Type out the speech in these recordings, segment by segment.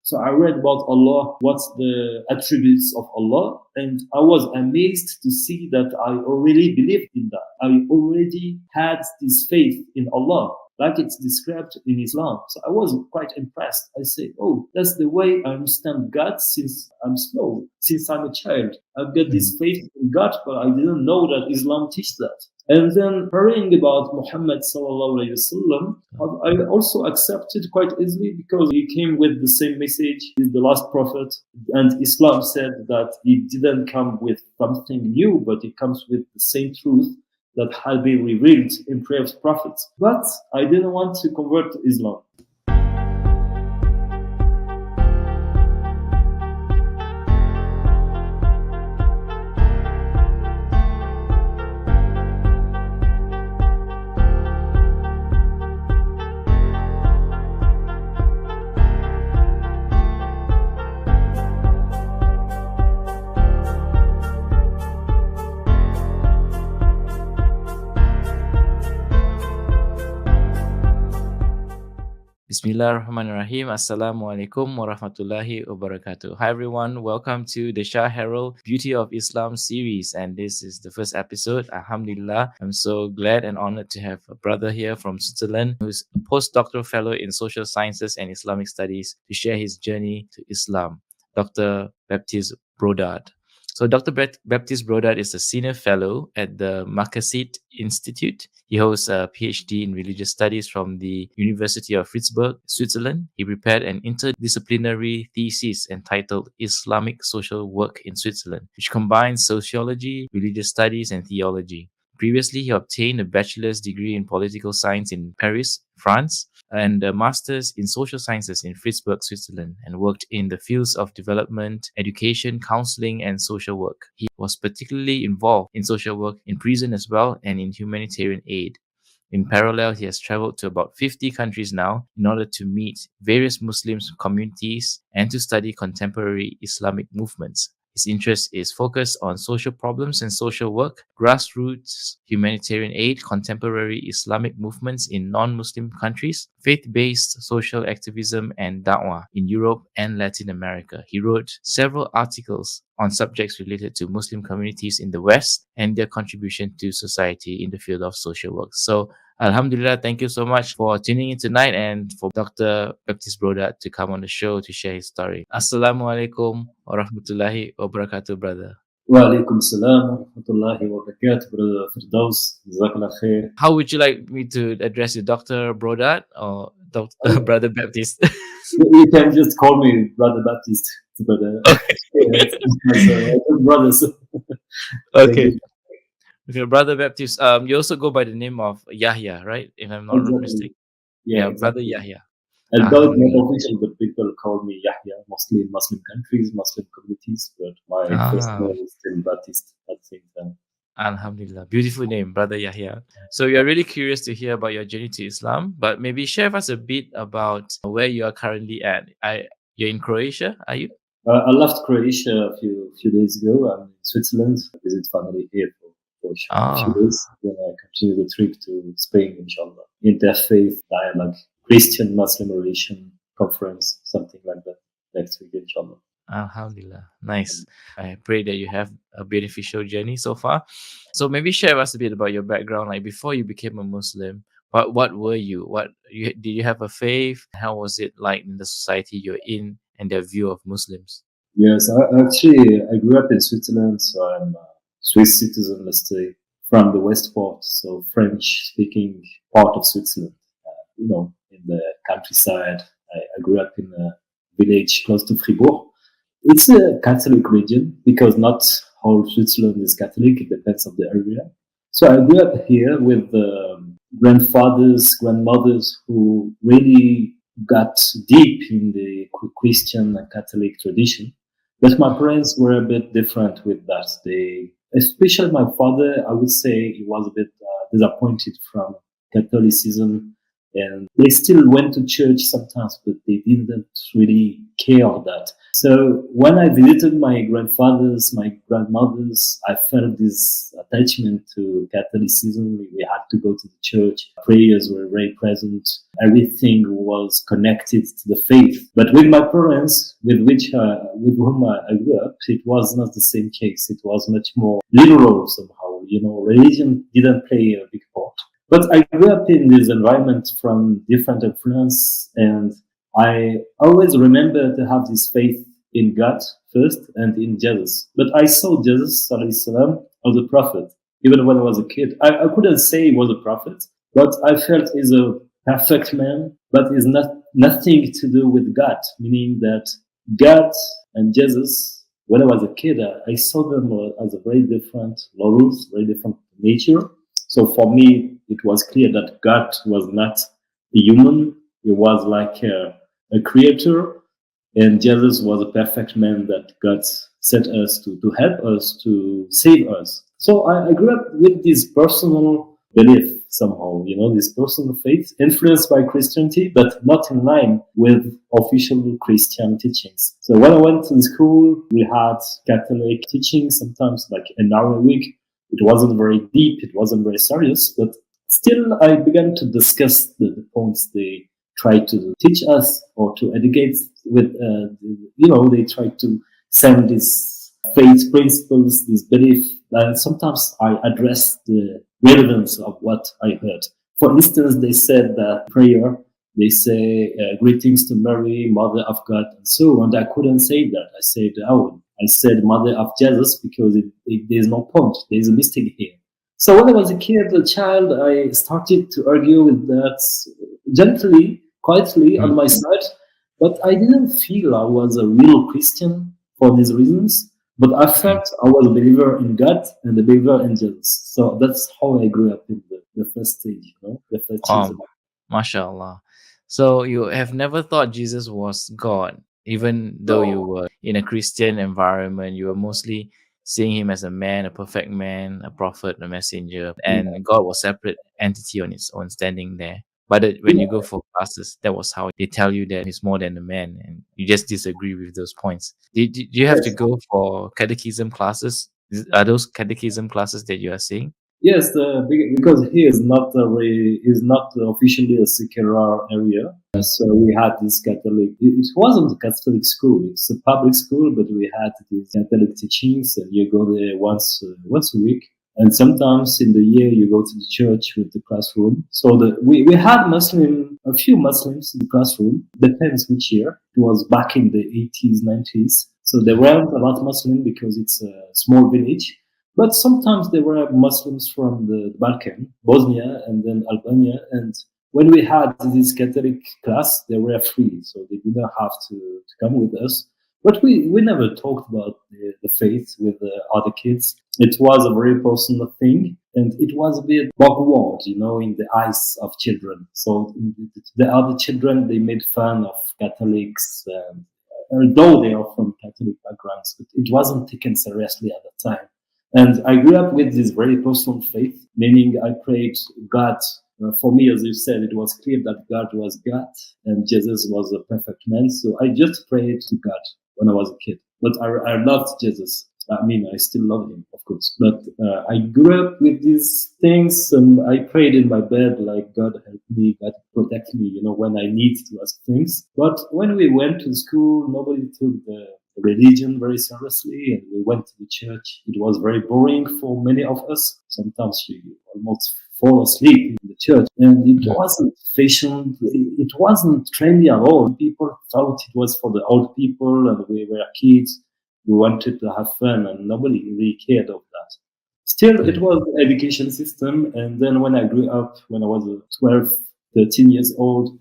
So I read about Allah, what's the attributes of Allah, and I was amazed to see that I already believed in that. I already had this faith in Allah, like it's described in Islam. So I was quite impressed. I say, oh, that's the way I understand God since I'm small, since I'm a child. I've got this faith in God, but I didn't know that Islam teaches that. And then hearing about Muhammad sallallahu alaihi wasallam, I also accepted quite easily because he came with the same message. He's the last prophet, and Islam said that he didn't come with something new, but it comes with the same truth that had been revealed in previous prophets. But I didn't want to convert to Islam. Bismillahirrahmanirrahim. Assalamualaikum warahmatullahi wabarakatuh. Hi everyone, welcome to the Shaherald Beauty of Islam series, and this is the first episode. Alhamdulillah, I'm so glad and honored to have a brother here from Switzerland who's a postdoctoral fellow in Social Sciences and Islamic Studies to share his journey to Islam, Dr. Baptiste Brodard. So Dr. Baptiste Brodard is a senior fellow at the Makassite Institute. He holds a PhD in religious studies from the University of Fribourg, Switzerland. He prepared an interdisciplinary thesis entitled Islamic Social Work in Switzerland, which combines sociology, religious studies, and theology. Previously, he obtained a bachelor's degree in political science in Paris, France, and a master's in social sciences in Fribourg, Switzerland, and worked in the fields of development, education, counseling, and social work. He was particularly involved in social work in prison as well and in humanitarian aid. In parallel, he has traveled to about 50 countries now in order to meet various Muslim communities and to study contemporary Islamic movements. His interest is focused on social problems and social work, grassroots humanitarian aid, contemporary Islamic movements in non-Muslim countries, faith-based social activism, and da'wah in Europe and Latin America. He wrote several articles on subjects related to Muslim communities in the West and their contribution to society in the field of social work. So, Alhamdulillah, thank you so much for tuning in tonight and for Dr. Baptiste Brodard to come on the show to share his story. Assalamu alaikum wa rahmatullahi wa barakatuh, brother. Wa alaikum salam wa rahmatullahi wa barakatuh, brother Firdaus. Jazakallah khair. How would you like me to address you, Dr. Brodard or Dr. Brother Baptiste? You can just call me Brother Baptiste. Brother. Brothers. Okay. Okay, Brother Baptiste, you also go by the name of Yahya, right? If I'm not mistaken. Yeah, exactly. Brother Yahya. And though it's not official, but people call me Yahya, mostly in Muslim countries, Muslim communities, but my first name is still Baptiste at the same time. Alhamdulillah. Beautiful name, Brother Yahya. So we are really curious to hear about your journey to Islam, but maybe share with us a bit about where you are currently at. You're in Croatia, are you? I left Croatia a few days ago. I'm in Switzerland. I visit family here for a few days. Then I continue the trip to Spain, inshallah. Interfaith dialogue, Christian-Muslim relation conference, something like that next week, inshallah. Alhamdulillah. Nice. I pray that you have a beneficial journey so far. So maybe share with us a bit about your background. Like before you became a Muslim, what were you? Did you have a faith? How was it like in the society you're in and their view of Muslims? Yes, I grew up in Switzerland, so I'm a Swiss citizen, let's say, from the west part, so French-speaking part of Switzerland. In the countryside. I grew up in a village close to Fribourg. It's a Catholic region because not whole Switzerland is Catholic. It depends on the area. So I grew up here with grandfathers, grandmothers who really got deep in the Christian and Catholic tradition. But my parents were a bit different with that. Especially my father, I would say he was a bit disappointed from Catholicism. And they still went to church sometimes, but they didn't really care that. So when I visited my grandfathers, my grandmothers, I felt this attachment to Catholicism. We had to go to the church. Prayers were very present. Everything was connected to the faith. But with my parents, with whom I grew up, it was not the same case. It was much more liberal somehow. Religion didn't play a big part. But I grew up in this environment from different influence, and I always remember to have this faith in God first and in Jesus. But I saw Jesus, alayhi salam, as a prophet, even when I was a kid. I couldn't say he was a prophet, but I felt he's a perfect man, but he's nothing to do with God, meaning that God and Jesus, when I was a kid, I saw them as a very different levels, very different nature. So for me, it was clear that God was not a human. He was like a creator, and Jesus was a perfect man that God sent us to help us, to save us. So I grew up with this personal belief somehow, this personal faith influenced by Christianity, but not in line with official Christian teachings. So when I went to school, we had Catholic teachings, sometimes like an hour a week. It wasn't very deep, it wasn't very serious, but still I began to discuss the points they tried to teach us or to educate with, they tried to send these faith principles, this belief, and sometimes I addressed the relevance of what I heard. For instance, they said that prayer, they say, greetings to Mary, Mother of God, and so on. I couldn't say that. I said Mother of Jesus because there's no point. There's a mistake here. So when I was a kid, a child, I started to argue with that gently, quietly on my side, but I didn't feel I was a real Christian for these reasons. But I felt I was a believer in God and a believer in Jesus. So that's how I grew up in the first stage, the first season. MashaAllah. So you have never thought Jesus was God, even though you were in a Christian environment. You were mostly seeing him as a man, a perfect man, a prophet, a messenger, and God was a separate entity on its own standing there. But when you go for classes, that was how they tell you that he's more than a man, and you just disagree with those points. Do you have to go for catechism classes? Are those catechism classes that you are seeing? Yes, because he is not officially a secular area. So we had this Catholic. It wasn't a Catholic school; it's a public school, but we had these Catholic teachings, and you go there once a week. And sometimes in the year you go to the church with the classroom. So we had a few Muslims in the classroom. Depends which year. It was back in the 80s, 90s. So there weren't a lot of Muslims because it's a small village. But sometimes there were Muslims from the Balkan, Bosnia, and then Albania. And when we had this Catholic class, they were free. So they didn't have to come with us. But we never talked about the faith with the other kids. It was a very personal thing, and it was a bit backward, in the eyes of children. So the other children, they made fun of Catholics, although they are from Catholic backgrounds, but it wasn't taken seriously at the time. And I grew up with this very personal faith, meaning I prayed God. For me, as you said, it was clear that God was God and Jesus was a perfect man. So I just prayed to God when I was a kid. But I loved Jesus. I still love him, of course. But I grew up with these things, and I prayed in my bed like, God help me, God protect me, when I need to ask things. But when we went to school, nobody took the religion very seriously, and we went to the church. It was very boring for many of us. Sometimes you almost fall asleep in the church, and it wasn't fashion. It wasn't trendy at all. People thought it was for the old people, and we were kids. We wanted to have fun, and nobody really cared of that. Still, it was the education system. And then when I grew up, when I was 12, 13 years old,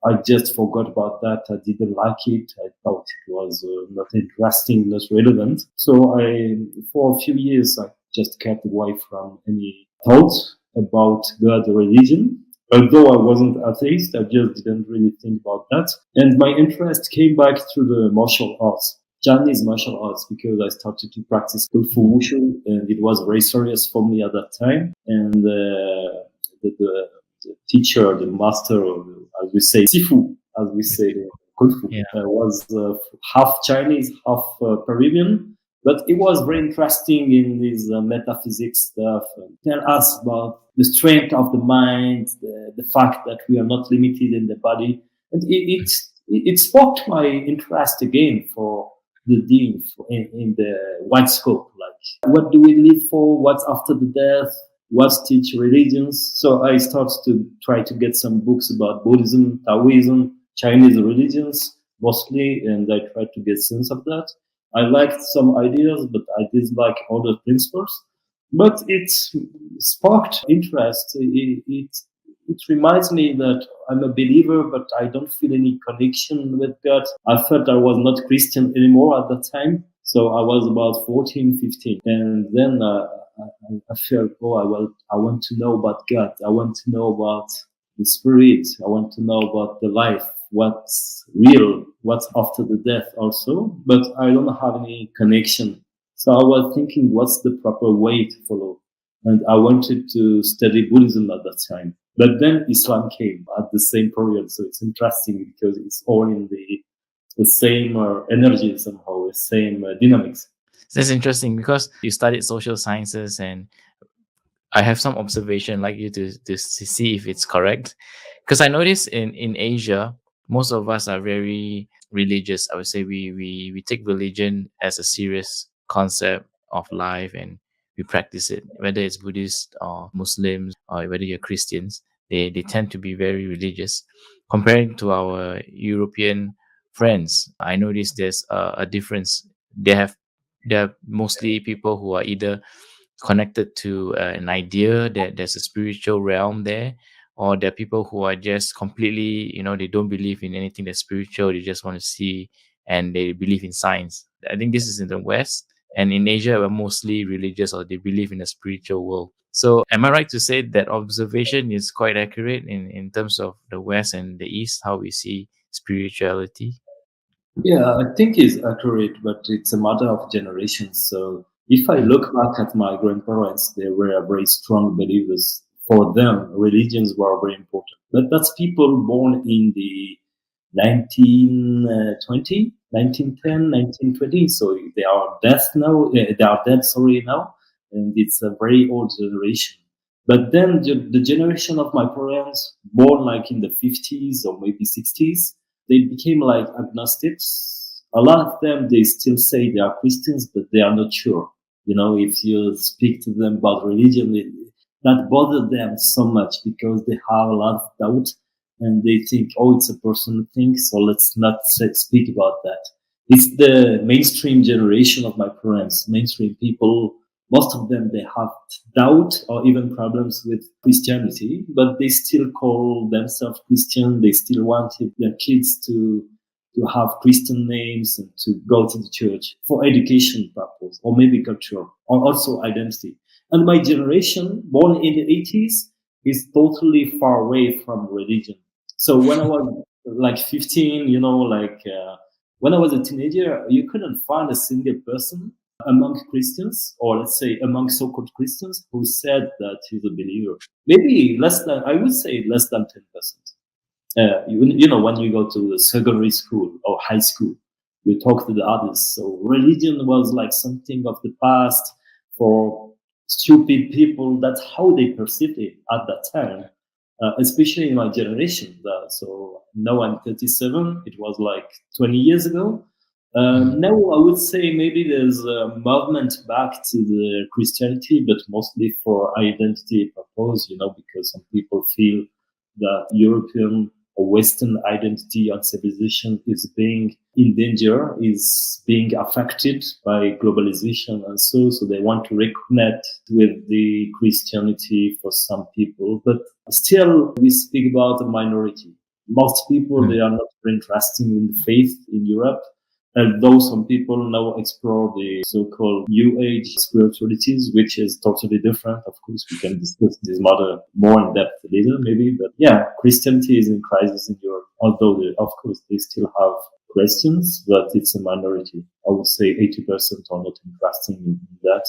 I just forgot about that. I didn't like it. I thought it was not interesting, not relevant. So for a few years, I just kept away from any thought about God or religion. Although I wasn't atheist, I just didn't really think about that. And my interest came back through the martial arts, Chinese martial arts, because I started to practice Kung Fu Wushu, and it was very serious for me at that time. And the teacher, the master, or as we say, Sifu, as we say in Khufu. Yeah. Was half Chinese, half Peruvian. But it was very interesting in this metaphysics stuff. Tell us about the strength of the mind, the fact that we are not limited in the body. And it sparked my interest again for the deen in the wide scope. Like, what do we live for? What's after the death? What's teach religions? So I started to try to get some books about Buddhism, Taoism, Chinese religions mostly, and I tried to get sense of that. I liked some ideas, but I didn't like all the principles. But it sparked interest. It reminds me that I'm a believer, but I don't feel any connection with God. I felt I was not Christian anymore at that time. So I was about 14, 15. And then I felt, I want to know about God. I want to know about the spirit. I want to know about the life, what's real, what's after the death also. But I don't have any connection. So I was thinking, what's the proper way to follow? And I wanted to study Buddhism at that time. But then Islam came at the same period. So it's interesting because it's all in the same energy somehow, the same dynamics. That's interesting because you studied social sciences, and I have some observation like you to see if it's correct. Because I notice in Asia, most of us are very religious. I would say we take religion as a serious concept of life, and we practice it, whether it's Buddhist or Muslims or whether you're Christians. They tend to be very religious. Comparing to our European friends, I notice there's a difference. They're mostly people who are either connected to an idea that there's a spiritual realm there, or there are people who are just completely, they don't believe in anything that's spiritual. They just want to see, and they believe in science. I think this is in the West, and in Asia we're mostly religious, or they believe in a spiritual world. So am I right to say that observation is quite accurate in terms of the West and the East, how we see spirituality? Yeah, I think it's accurate, but it's a matter of generations. So if I Mm. look back at my grandparents, they were very strong believers. For them, religions were very important. But that's people born in the 1920, 1910, 1920. So they are dead now. They are dead, sorry, now. And it's a very old generation. But then the generation of my parents, born like in the 50s or maybe 60s, they became like agnostics. A lot of them, they still say they are Christians, but they are not sure. If you speak to them about religion, that bothers them so much because they have a lot of doubt and they think, oh, it's a personal thing, so let's not speak about that. It's the mainstream generation of my parents, mainstream people. Most of them, they have doubt or even problems with Christianity, but they still call themselves Christian. They still wanted their kids to have Christian names and to go to the church for education purpose or maybe culture or also identity. And my generation, born in the 80s, is totally far away from religion. So when I was like 15, when I was a teenager, you couldn't find a single person among Christians, or let's say among so-called Christians, who said that he's a believer. Maybe I would say less than 10%. When you go to secondary school or high school, you talk to the others. So religion was like something of the past for stupid people. That's how they perceived it at that time, especially in my generation. So now I'm 37. It was like 20 years ago. Mm. Now I would say maybe there's a movement back to the Christianity, but mostly for identity purpose, because some people feel that European or Western identity and civilization is being in danger, is being affected by globalization and so they want to reconnect with the Christianity for some people. But still, we speak about a minority. Most people, Mm. they are not very interested in the faith in Europe. Although some people now explore the so-called New Age spiritualities, which is totally different. Of course, we can discuss this matter more in depth later, maybe. But yeah, Christianity is in crisis in Europe. Although, of course, they still have Christians, but it's a minority. I would say 80% are not interested in that.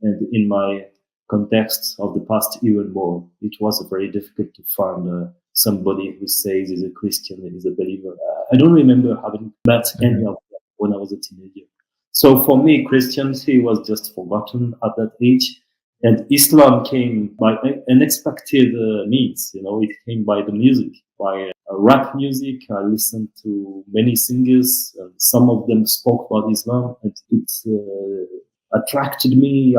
And in my context of the past, even more, it was very difficult to find somebody who says he's a Christian and is a believer. I don't remember having met any of them when I was a teenager. So for me, Christianity was just forgotten at that age. And Islam came by unexpected means. It came by the music, by rap music. I listened to many singers, and some of them spoke about Islam, and it attracted me.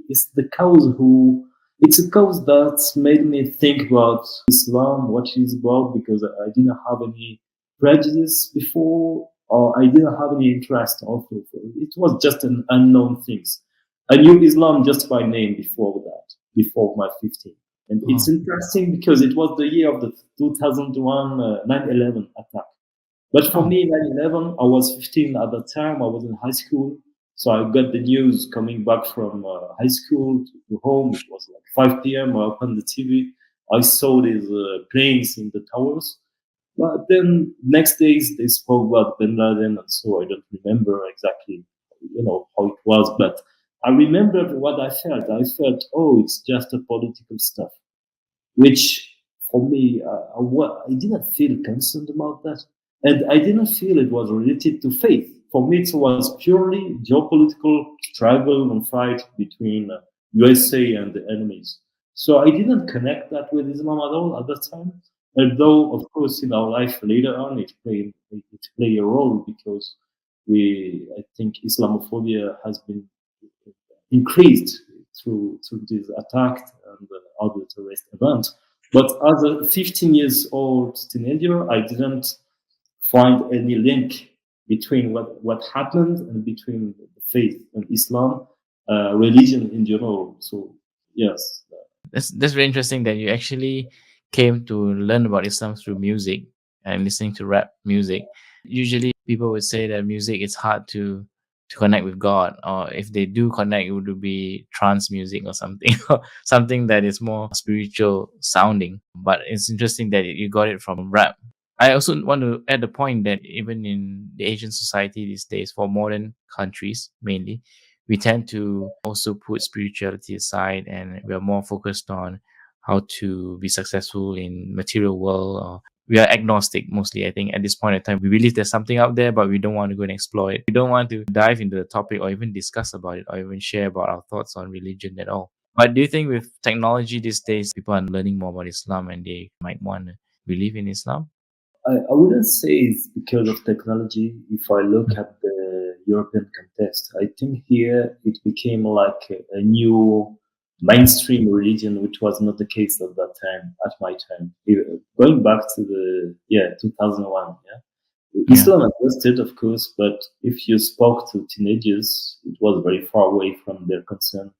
It's the cause who. It's a cause that made me think about Islam, what it is about, because I didn't have any prejudice before, or I didn't have any interest also. It was just an unknown thing. I knew Islam just by name before that, before my 15. And it's interesting because it was the year of the 2001 9/11 attack. But for me, 9/11, I was 15 at that time. I was in high school. So I got the news coming back from high school to home. It was like 5 p.m. I opened the TV. I saw these planes in the towers. But then next days they spoke about Bin Laden, and so I don't remember exactly, how it was. But I remembered what I felt. I felt, it's just a political stuff, which for me, I didn't feel concerned about that. And I didn't feel it was related to faith. For me, it was purely geopolitical struggle and fight between USA and the enemies. So I didn't connect that with Islam at all at that time. Although, of course, in our life later on, it played a role because I think Islamophobia has been increased through this attack and other terrorist events. But as a 15 years old teenager, I didn't find any link between what happened and between the faith and Islam, religion in general. So yes, that's very interesting that you actually came to learn about Islam through music and listening to rap music. Usually, people would say that music is hard to connect with God, or if they do connect, it would be trance music or something, or something that is more spiritual sounding. But it's interesting that you got it from rap. I also want to add the point that even in the Asian society these days, for modern countries mainly, we tend to also put spirituality aside, and we are more focused on how to be successful in material world. Or we are agnostic mostly, I think, at this point in time. We believe there's something out there, but we don't want to go and explore it. We don't want to dive into the topic or even discuss about it or even share about our thoughts on religion at all. But do you think with technology these days, people are learning more about Islam and they might want to believe in Islam? I wouldn't say it's because of technology. If I look at the European context, I think here it became like a new mainstream religion, which was not the case at that time, at my time. Going back to the 2001, Islam existed, of course, but if you spoke to teenagers, it was very far away from their concern.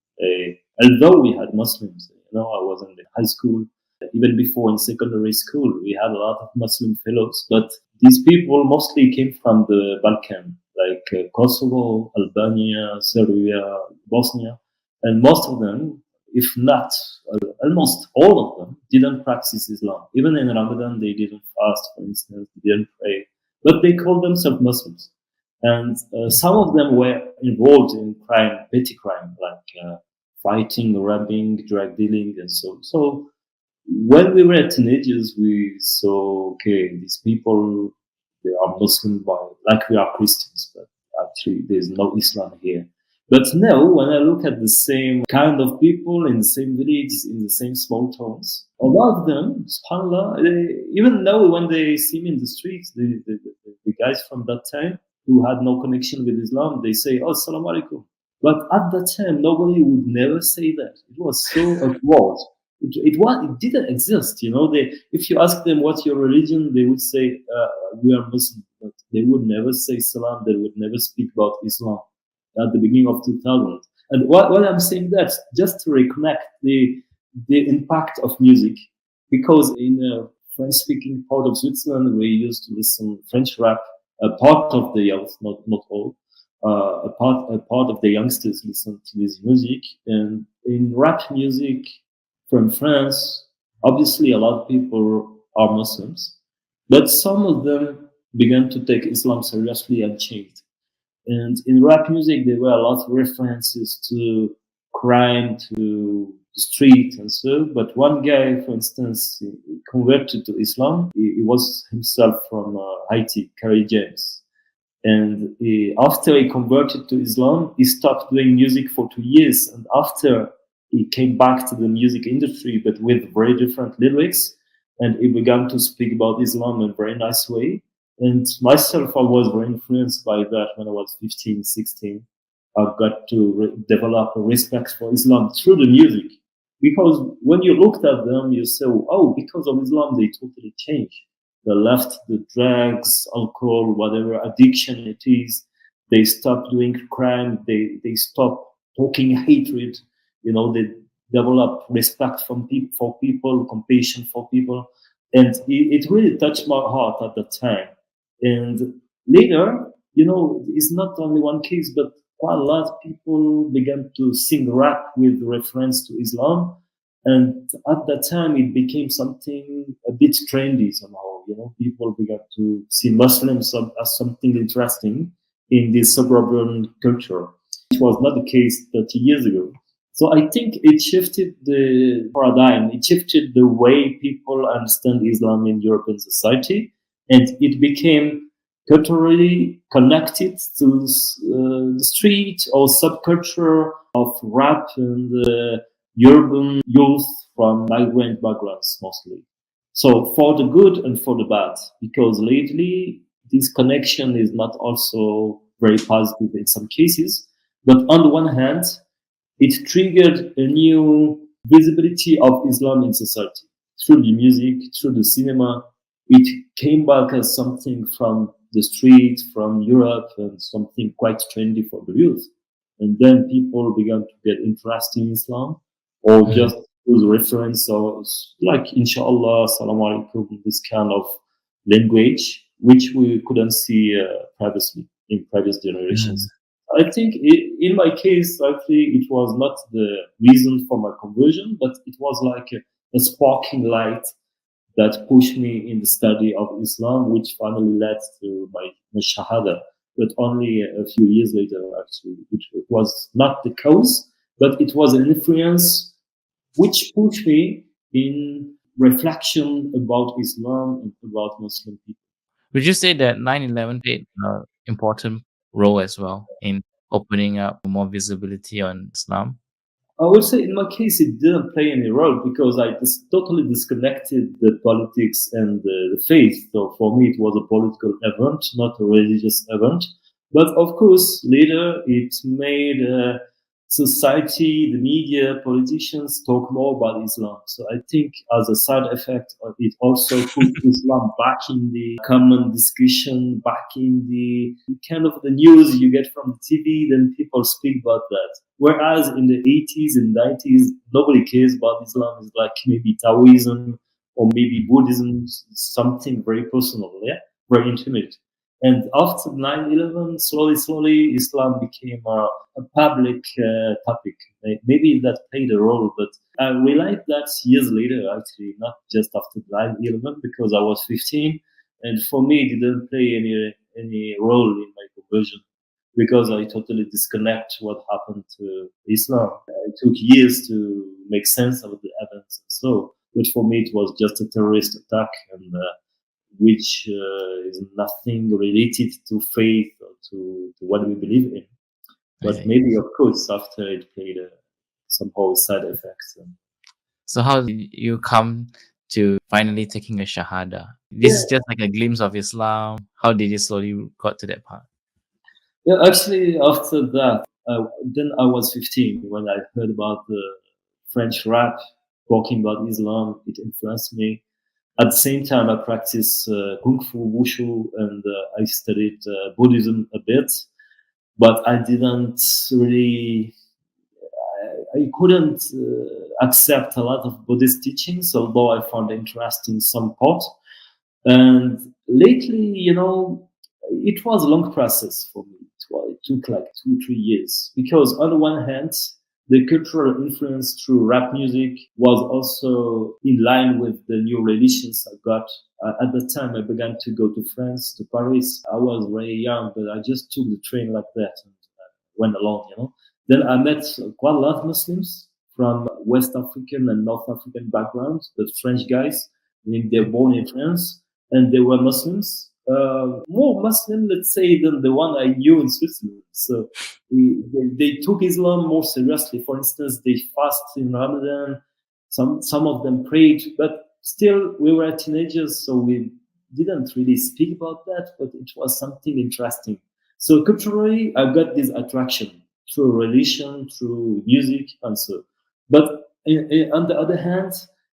Although we had Muslims, I was in the high school. Even before in secondary school, we had a lot of Muslim fellows, but these people mostly came from the Balkan, like Kosovo, Albania, Serbia, Bosnia, and most of them, if not almost all of them, didn't practice Islam. Even in Ramadan, they didn't fast, for instance, they didn't pray, but they called themselves Muslims. And some of them were involved in crime, petty crime, like fighting, robbing, drug dealing, and so. So when we were teenagers, we saw, these people, they are Muslim, like we are Christians, but actually there's no Islam here. But now, when I look at the same kind of people in the same villages, in the same small towns, a lot of them, subhanAllah, even now when they see me in the streets, the guys from that time who had no connection with Islam, they say, "Oh, Assalamu alaikum." But at that time, nobody would never say that. It was so awkward. It didn't exist, if you ask them what's your religion, they would say we are Muslim, but they would never say Salam. They would never speak about Islam at the beginning of 2000. And what I'm saying that just to reconnect the impact of music, because in a French-speaking part of Switzerland, we used to listen French rap. A part of the youth, not all. A part of the youngsters listen to this music, and in rap music from France, obviously a lot of people are Muslims, but some of them began to take Islam seriously and changed. And in rap music, there were a lot of references to crime, to street and so. But one guy, for instance, he converted to Islam. He was himself from Haiti, Kerry James. And after he converted to Islam, he stopped doing music for 2 years. And after he came back to the music industry, but with very different lyrics, and he began to speak about Islam in a very nice way. And myself, I was very influenced by that when I was 15, 16. I got to develop a respect for Islam through the music. Because when you looked at them, you say, oh, because of Islam, they totally changed. They left the drugs, alcohol, whatever addiction it is. They stopped doing crime. They stopped talking hatred. They develop respect for people, compassion for people. And it really touched my heart at that time. And later, it's not only one case, but quite a lot of people began to sing rap with reference to Islam. And at that time, it became something a bit trendy somehow. People began to see Muslims as something interesting in this suburban culture. It was not the case 30 years ago. So I think it shifted the paradigm. It shifted the way people understand Islam in European society. And it became culturally connected to the street or subculture of rap and urban youth from migrant backgrounds mostly. So for the good and for the bad, because lately this connection is not also very positive in some cases. But on the one hand, it triggered a new visibility of Islam in society through the music, through the cinema. It came back as something from the street, from Europe, and something quite trendy for the youth. And then people began to get interested in Islam, or just use reference, or like Inshallah, Salaam Alaikum, this kind of language, which we couldn't see previously in previous generations. I think in my case, actually, it was not the reason for my conversion, but it was like a sparking light that pushed me in the study of Islam, which finally led to my Shahada. But only a few years later, actually, it was not the cause, but it was an influence which pushed me in reflection about Islam and about Muslim people. Would you say that 9/11 played an important role as well in opening up more visibility on Islam? I would say in my case, it didn't play any role because I totally disconnected the politics and the faith. So for me, it was a political event, not a religious event. But of course, later it made society, the media, politicians talk more about Islam. So I think as a side effect, it also put Islam back in the common discussion, back in the kind of the news you get from the TV, then people speak about that. Whereas in the 80s and 90s, nobody cares about Islam. It's like maybe Taoism or maybe Buddhism, something very personal, very intimate. And after 9/11, slowly, Islam became a public topic. Maybe that played a role, but I realized that years later, actually, not just after 9/11, because I was 15, and for me, it didn't play any role in my conversion, because I totally disconnect what happened to Islam. It took years to make sense of the events. So, but for me, it was just a terrorist attack, and which is nothing related to faith or to what we believe in. But maybe, of course, after it played somehow side effects. So how did you come to finally taking a Shahada? This is just like a glimpse of Islam. How did you slowly got to that part? Yeah, actually, after that, then I was 15 when I heard about the French rap talking about Islam. It influenced me. At the same time, I practiced Kung Fu, Wushu, and I studied Buddhism a bit. But I didn't really, I couldn't accept a lot of Buddhist teachings, although I found interesting some part. And lately, it was a long process for me. It took like 2-3 years. Because on the one hand, the cultural influence through rap music was also in line with the new religions I got. At the time, I began to go to France, to Paris. I was very young, but I just took the train like that and went along, Then I met quite a lot of Muslims from West African and North African backgrounds, but French guys. I mean, they're born in France and they were Muslims, more Muslim, let's say, than the one I knew in Switzerland. So they took Islam more seriously. For instance, they fasted in Ramadan. Some of them prayed, but still we were teenagers, so we didn't really speak about that, but it was something interesting. So culturally, I got this attraction through religion, through music, and so. But on the other hand,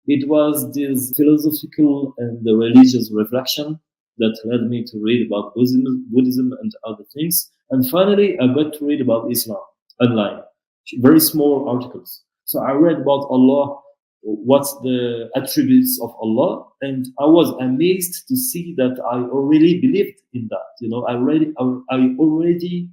it was this philosophical and the religious reflection that led me to read about Buddhism and other things. And finally, I got to read about Islam online, very small articles. So I read about Allah, what's the attributes of Allah, and I was amazed to see that I already believed in that. You know, I already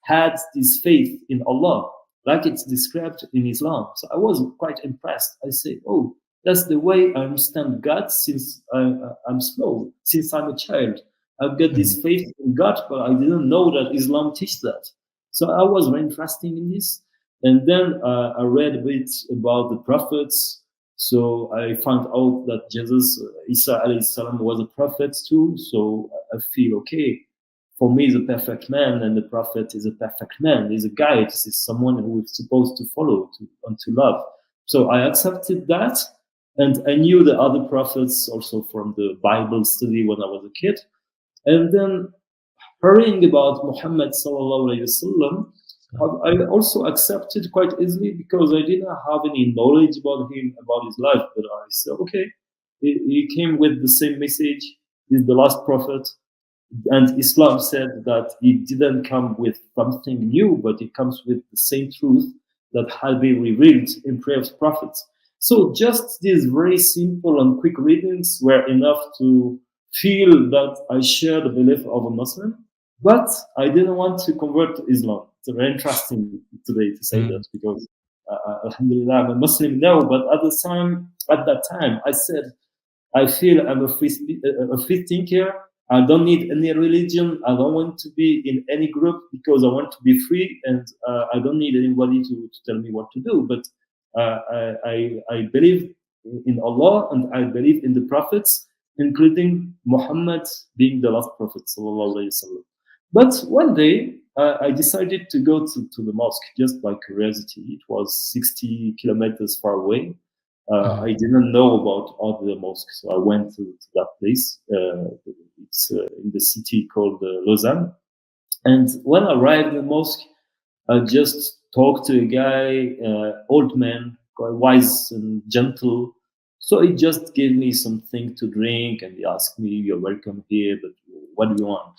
had this faith in Allah, like it's described in Islam. So I was quite impressed. I said, "Oh, that's the way I understand God since I'm small, since I'm a child. I've got this faith in God, but I didn't know that Islam teaches that." So I was very interested in this. And then I read a bit about the prophets. So I found out that Jesus, Isa alayhi salam, was a prophet too. So I feel, okay, for me, he's a perfect man, and the prophet is a perfect man. He's a guide. He's someone who we're supposed to follow and to love. So I accepted that. And I knew the other prophets also from the Bible study when I was a kid. And then hearing about Muhammad sallallahu alayhi wasallam, I also accepted quite easily because I didn't have any knowledge about him, about his life. But I said, okay, he came with the same message. He's the last prophet. And Islam said that he didn't come with something new, but it comes with the same truth that had been revealed in previous prophets. So just these very simple and quick readings were enough to feel that I shared the belief of a Muslim, but I didn't want to convert to Islam. It's very interesting today to say that because, alhamdulillah, I'm a Muslim now, but at that time, I said, I feel I'm a free thinker. I don't need any religion. I don't want to be in any group because I want to be free, and I don't need anybody to tell me what to do. But I believe in Allah, and I believe in the prophets, including Muhammad being the last prophet, sallallahu alaihi wasallam. But one day I decided to go to the mosque just by curiosity. It was 60 kilometers far away. I didn't know about all the mosques, so I went to that place. It's in the city called Lausanne. And when I arrived in the mosque, I just talked to a guy, old man, quite wise and gentle. So he just gave me something to drink, and he asked me, "You're welcome here, but what do you want?"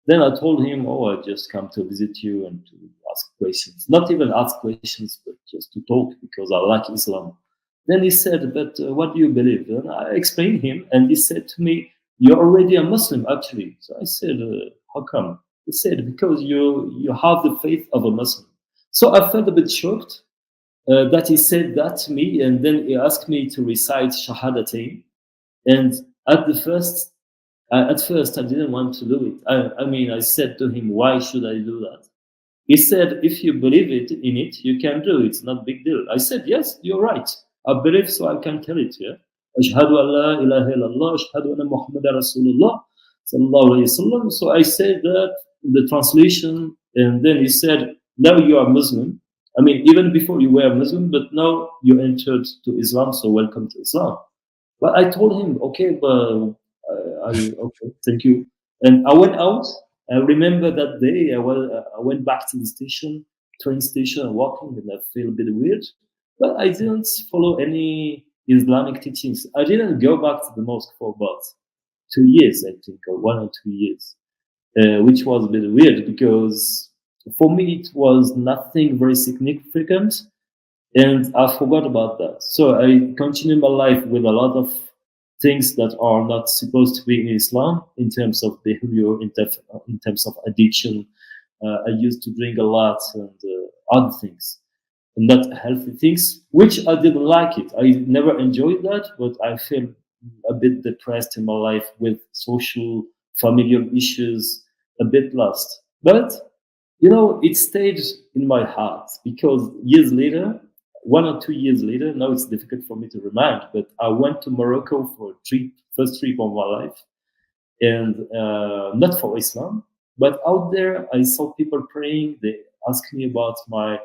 Then I told him, "Oh, I just come to visit you and to ask questions. Not even ask questions, but just to talk because I like Islam." Then he said, "But what do you believe?" And I explained him, and he said to me, "You're already a Muslim, actually." So I said, "How come?" He said, "Because you have the faith of a Muslim." So I felt a bit shocked that he said that to me, and then he asked me to recite Shahada. And at first, I didn't want to do it. I said to him, "Why should I do that?" He said, "If you believe in it, you can do it. It's not a big deal." I said, "Yes, you're right. I believe, so I can tell it here. Ashhadu an la ilaha illallah, ashhadu anna Muhammadan Rasulullah, sallallahu alayhi wasallam." So I said that, the translation, and then he said, "Now you are Muslim. I mean, even before you were Muslim, but now you entered to Islam, so welcome to Islam." But I told him, "Okay, but okay, thank you." And I went out. I remember that day I went back to the train station, walking, and I feel a bit weird. But I didn't follow any Islamic teachings. I didn't go back to the mosque for about 2 years, I think, or 1 or 2 years, which was a bit weird because for me it was nothing very significant, and I forgot about that. So I continued my life with a lot of things that are not supposed to be in Islam in terms of behavior, in terms of addiction. I used to drink a lot and other things, not healthy things, which I didn't like it. I never enjoyed that, but I feel a bit depressed in my life with social, familial issues, a bit lost. But, it stayed in my heart because years later, 1 or 2 years later, now it's difficult for me to remind, but I went to Morocco for first trip of my life, and not for Islam, but out there I saw people praying. They asked me about my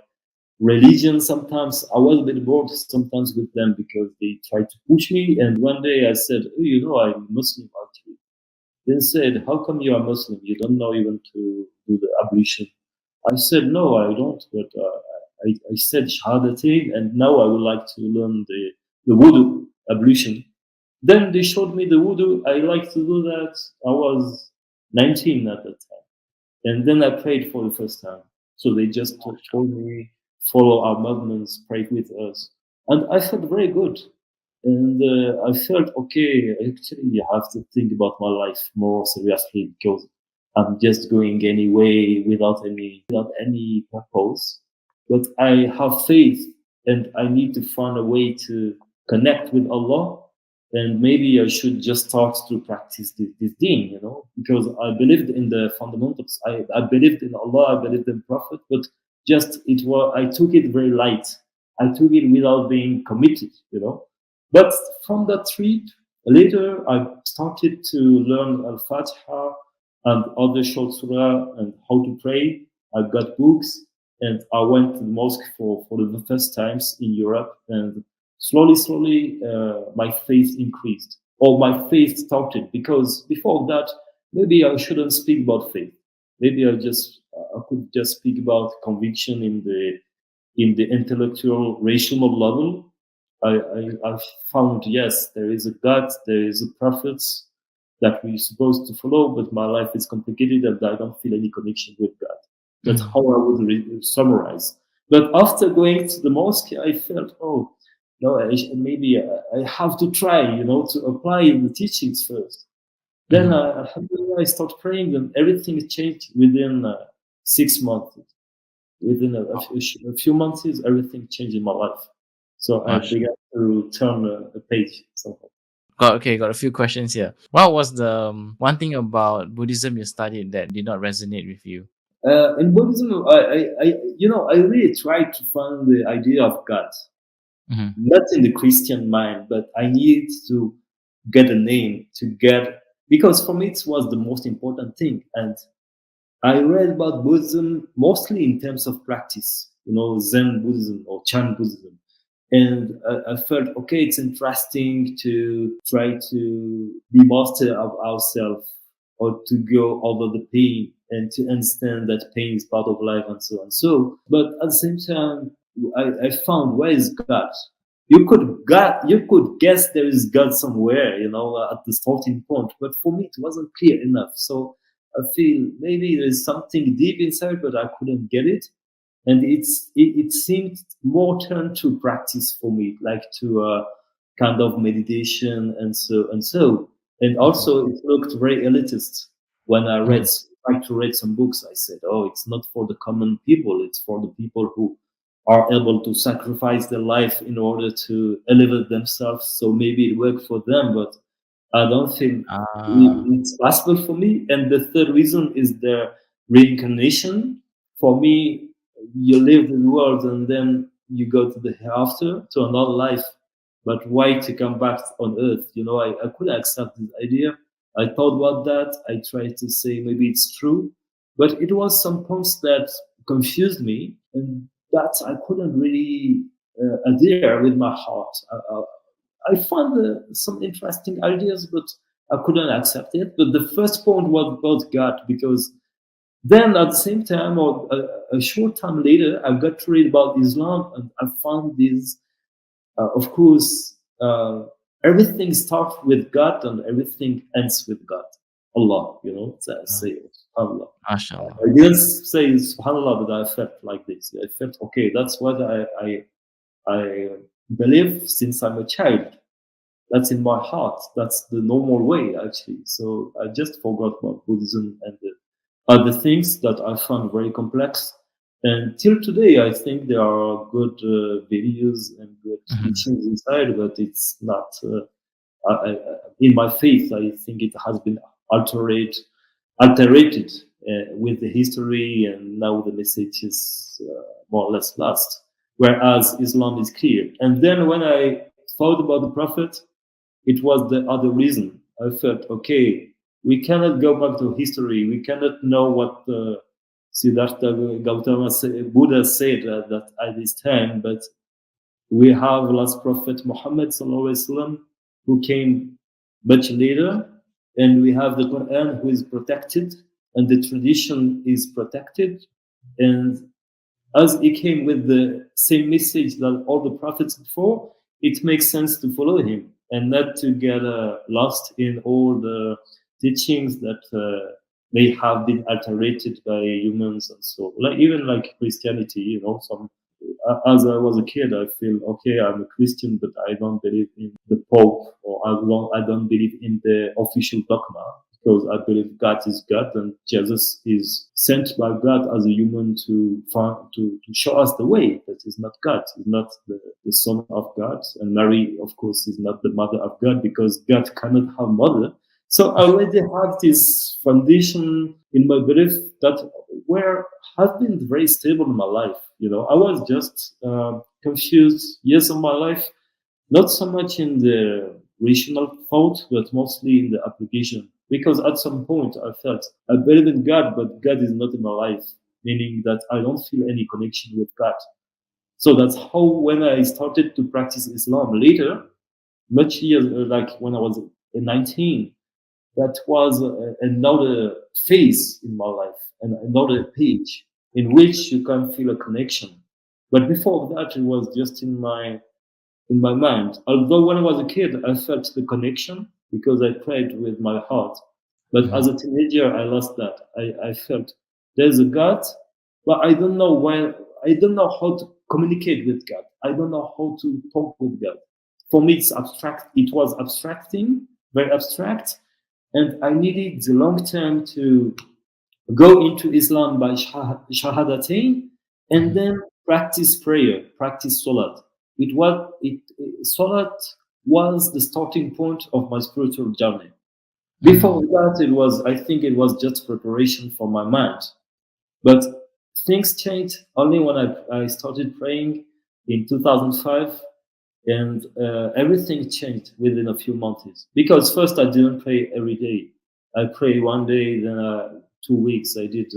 religion. Sometimes I was a bit bored sometimes with them because they tried to push me. And one day I said, oh, I'm Muslim actually. They said, how come you are Muslim? You don't know even to do the ablution. I said, no, I don't. But I said Shahada thing, and now I would like to learn the wudu ablution. Then they showed me the wudu. I like to do that. I was 19 at that time. And then I prayed for the first time. So they just told me, follow our movements, pray with us. And I felt very good. And I felt, okay, actually, I have to think about my life more seriously because I'm just going anyway without any purpose. But I have faith and I need to find a way to connect with Allah. And maybe I should just start to practice this deen, because I believed in the fundamentals. I believed in Allah, I believed in Prophet, but I took it very light. I took it without being committed, But from that trip, later I started to learn Al-Fatiha and other short surah and how to pray. I got books and I went to the mosque for the first times in Europe, and slowly, my faith increased, or my faith started, because before that, maybe I shouldn't speak about faith. Maybe I could just speak about conviction in the intellectual, rational level. I found, yes, there is a God, there is a prophet that we're supposed to follow, but my life is complicated and I don't feel any connection with God. That's how I would summarize. But after going to the mosque, I felt, oh, no, maybe I have to try, to apply the teachings first. Then I start praying, and everything changed within 6 months. Within a few months, everything changed in my life. So I began to turn a page somehow. Got a few questions here. What was the one thing about Buddhism you studied that did not resonate with you? In Buddhism, I really tried to find the idea of God. Not in the Christian mind, but I needed to get a name because for me it was the most important thing. And I read about Buddhism mostly in terms of practice, Zen Buddhism or Chan Buddhism. And I felt, okay, it's interesting to try to be master of ourselves, or to go over the pain and to understand that pain is part of life and so on. So, but at the same time, I found, where is God? You could guess there is God somewhere, at the starting point. But for me, it wasn't clear enough. So I feel maybe there's something deep inside, but I couldn't get it. And it seemed more turned to practice for me, like to kind of meditation and so. And also it looked very elitist. When I tried to read some books, I said, oh, it's not for the common people. It's for the people who are able to sacrifice their life in order to elevate themselves. So maybe it worked for them, but I don't think it's possible for me. And the third reason is the reincarnation. For me, you live in the world and then you go to the hereafter, to another life. But why to come back on earth? I couldn't accept this idea. I thought about that. I tried to say maybe it's true, but it was some points that confused me, and that I couldn't really adhere with my heart. I found some interesting ideas, but I couldn't accept it. But the first point was about God, because then at the same time, or a short time later, I got to read about Islam, and I found this, of course, everything starts with God and everything ends with God. Allah, say SubhanAllah. MashaAllah. I didn't say SubhanAllah, but I felt like this. I felt, okay, that's what I believe since I'm a child. That's in my heart. That's the normal way, actually. So I just forgot about Buddhism and the other things that I found very complex. And till today, I think there are good videos and good teachings inside, but it's not. In my faith, I think it has been alterated with the history, and now the message is more or less lost. whereas Islam is clear. And then when I thought about the Prophet, it was the other reason. I felt, okay, we cannot go back to history. We cannot know what Siddhartha Gautama Buddha said that at this time, but we have last Prophet Muhammad sallallahu alaihi wasallam, who came much later, and we have the Quran, who is protected, and the tradition is protected, and as he came with the same message that all the prophets before, it makes sense to follow him and not to get lost in all the teachings that may have been alterated by humans and so. Like even like Christianity, you know, some as I was a kid, I feel okay. I'm a Christian, but I don't believe in the Pope, or I don't believe in the official dogma, because I believe God is God and Jesus is sent by God as a human to show us the way. That is not God. He's not the son of God. And Mary, of course, is not the mother of God, because God cannot have mother. So I already have this foundation in my belief that has been very stable in my life. You know, I was just confused years of my life, not so much in the rational thought, but mostly in the application. Because at some point I felt I believe in God, but God is not in my life, meaning that I don't feel any connection with God. So that's how when I started to practice Islam later, much years, like when I was 19, that was another phase in my life and another page in which you can feel a connection. But before that, it was just in my mind. Although when I was a kid, I felt the connection because I prayed with my heart. But as a teenager, I lost that. I felt there's a God, but I don't know when. I don't know how to communicate with God. I don't know how to talk with God. For me, it's abstract. It was abstracting, very abstract, and I needed the long term to go into Islam by Shahadatain, and then practice prayer, practice Salat. Salat was the starting point of my spiritual journey. Before that, I think it was just preparation for my mind. But things changed only when I started praying in 2005, and everything changed within a few months. Because first I didn't pray every day. I prayed one day, then 2 weeks I did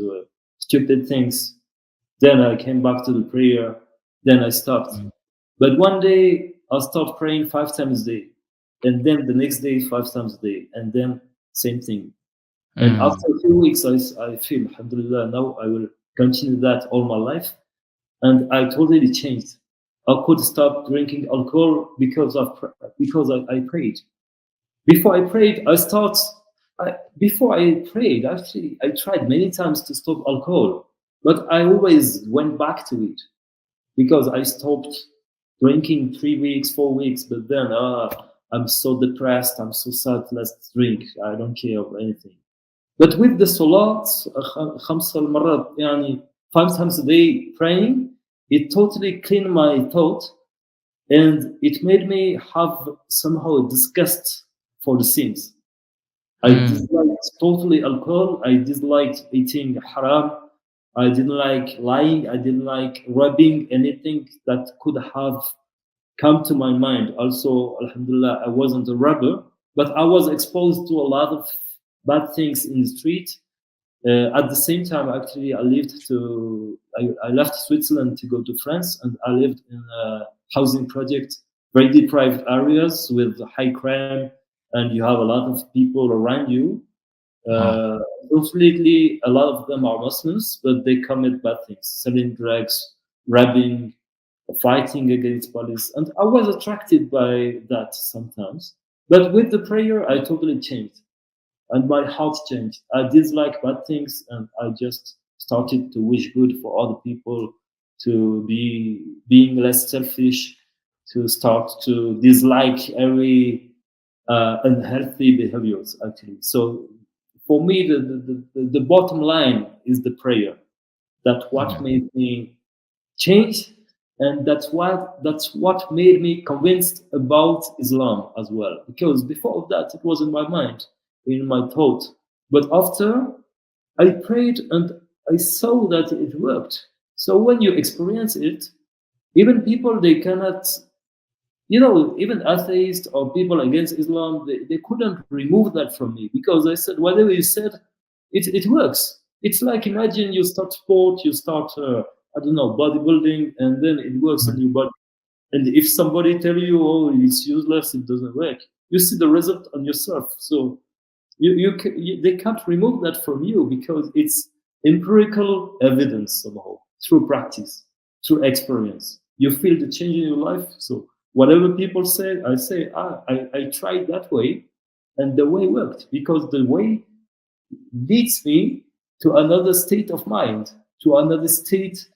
stupid things. Then I came back to the prayer. Then I stopped. But one day I'll start praying 5 times a day, and then the next day 5 times a day, and then same thing. And after a few weeks, I feel, alhamdulillah, now I will continue that all my life. And I totally changed. I could stop drinking alcohol because I prayed. Before I prayed, actually, I tried many times to stop alcohol, but I always went back to it because I stopped drinking 3 weeks, 4 weeks, but then I'm so depressed, I'm so sad, let's drink. I don't care of anything. But with the salat, 5 times a day praying, it totally cleaned my thought, and it made me have somehow a disgust for the sins. I disliked totally alcohol. I disliked eating haram. I didn't like lying. I didn't like robbing, anything that could have come to my mind. Also, alhamdulillah, I wasn't a robber, but I was exposed to a lot of bad things in the street. At the same time, actually, I left Switzerland to go to France, and I lived in a housing project, very deprived areas with high crime, and you have a lot of people around you. Unfortunately, a lot of them are Muslims, but they commit bad things, selling drugs, robbing, fighting against police. And I was attracted by that sometimes. But with the prayer, I totally changed. And my heart changed. I dislike bad things, and I just started to wish good for other people, to being less selfish, to start to dislike every unhealthy behaviors, actually. So for me, the bottom line is the prayer. That's what made me change, and that's what made me convinced about Islam as well. Because before that, it was in my mind, in my thought. But after I prayed and I saw that it worked. So when you experience it, Even people, they cannot, even atheists or people against Islam, they couldn't remove that from me, because I said, whatever you said, it works. It's like, imagine you start sport, you start, I don't know, bodybuilding, and then it works on your body. And if somebody tell you, oh, it's useless, it doesn't work, you see the result on yourself. So they can't remove that from you, because it's empirical evidence somehow, through practice, through experience. You feel the change in your life. So whatever people say, I say, I tried that way, and the way worked, because the way leads me to another state of mind, to another state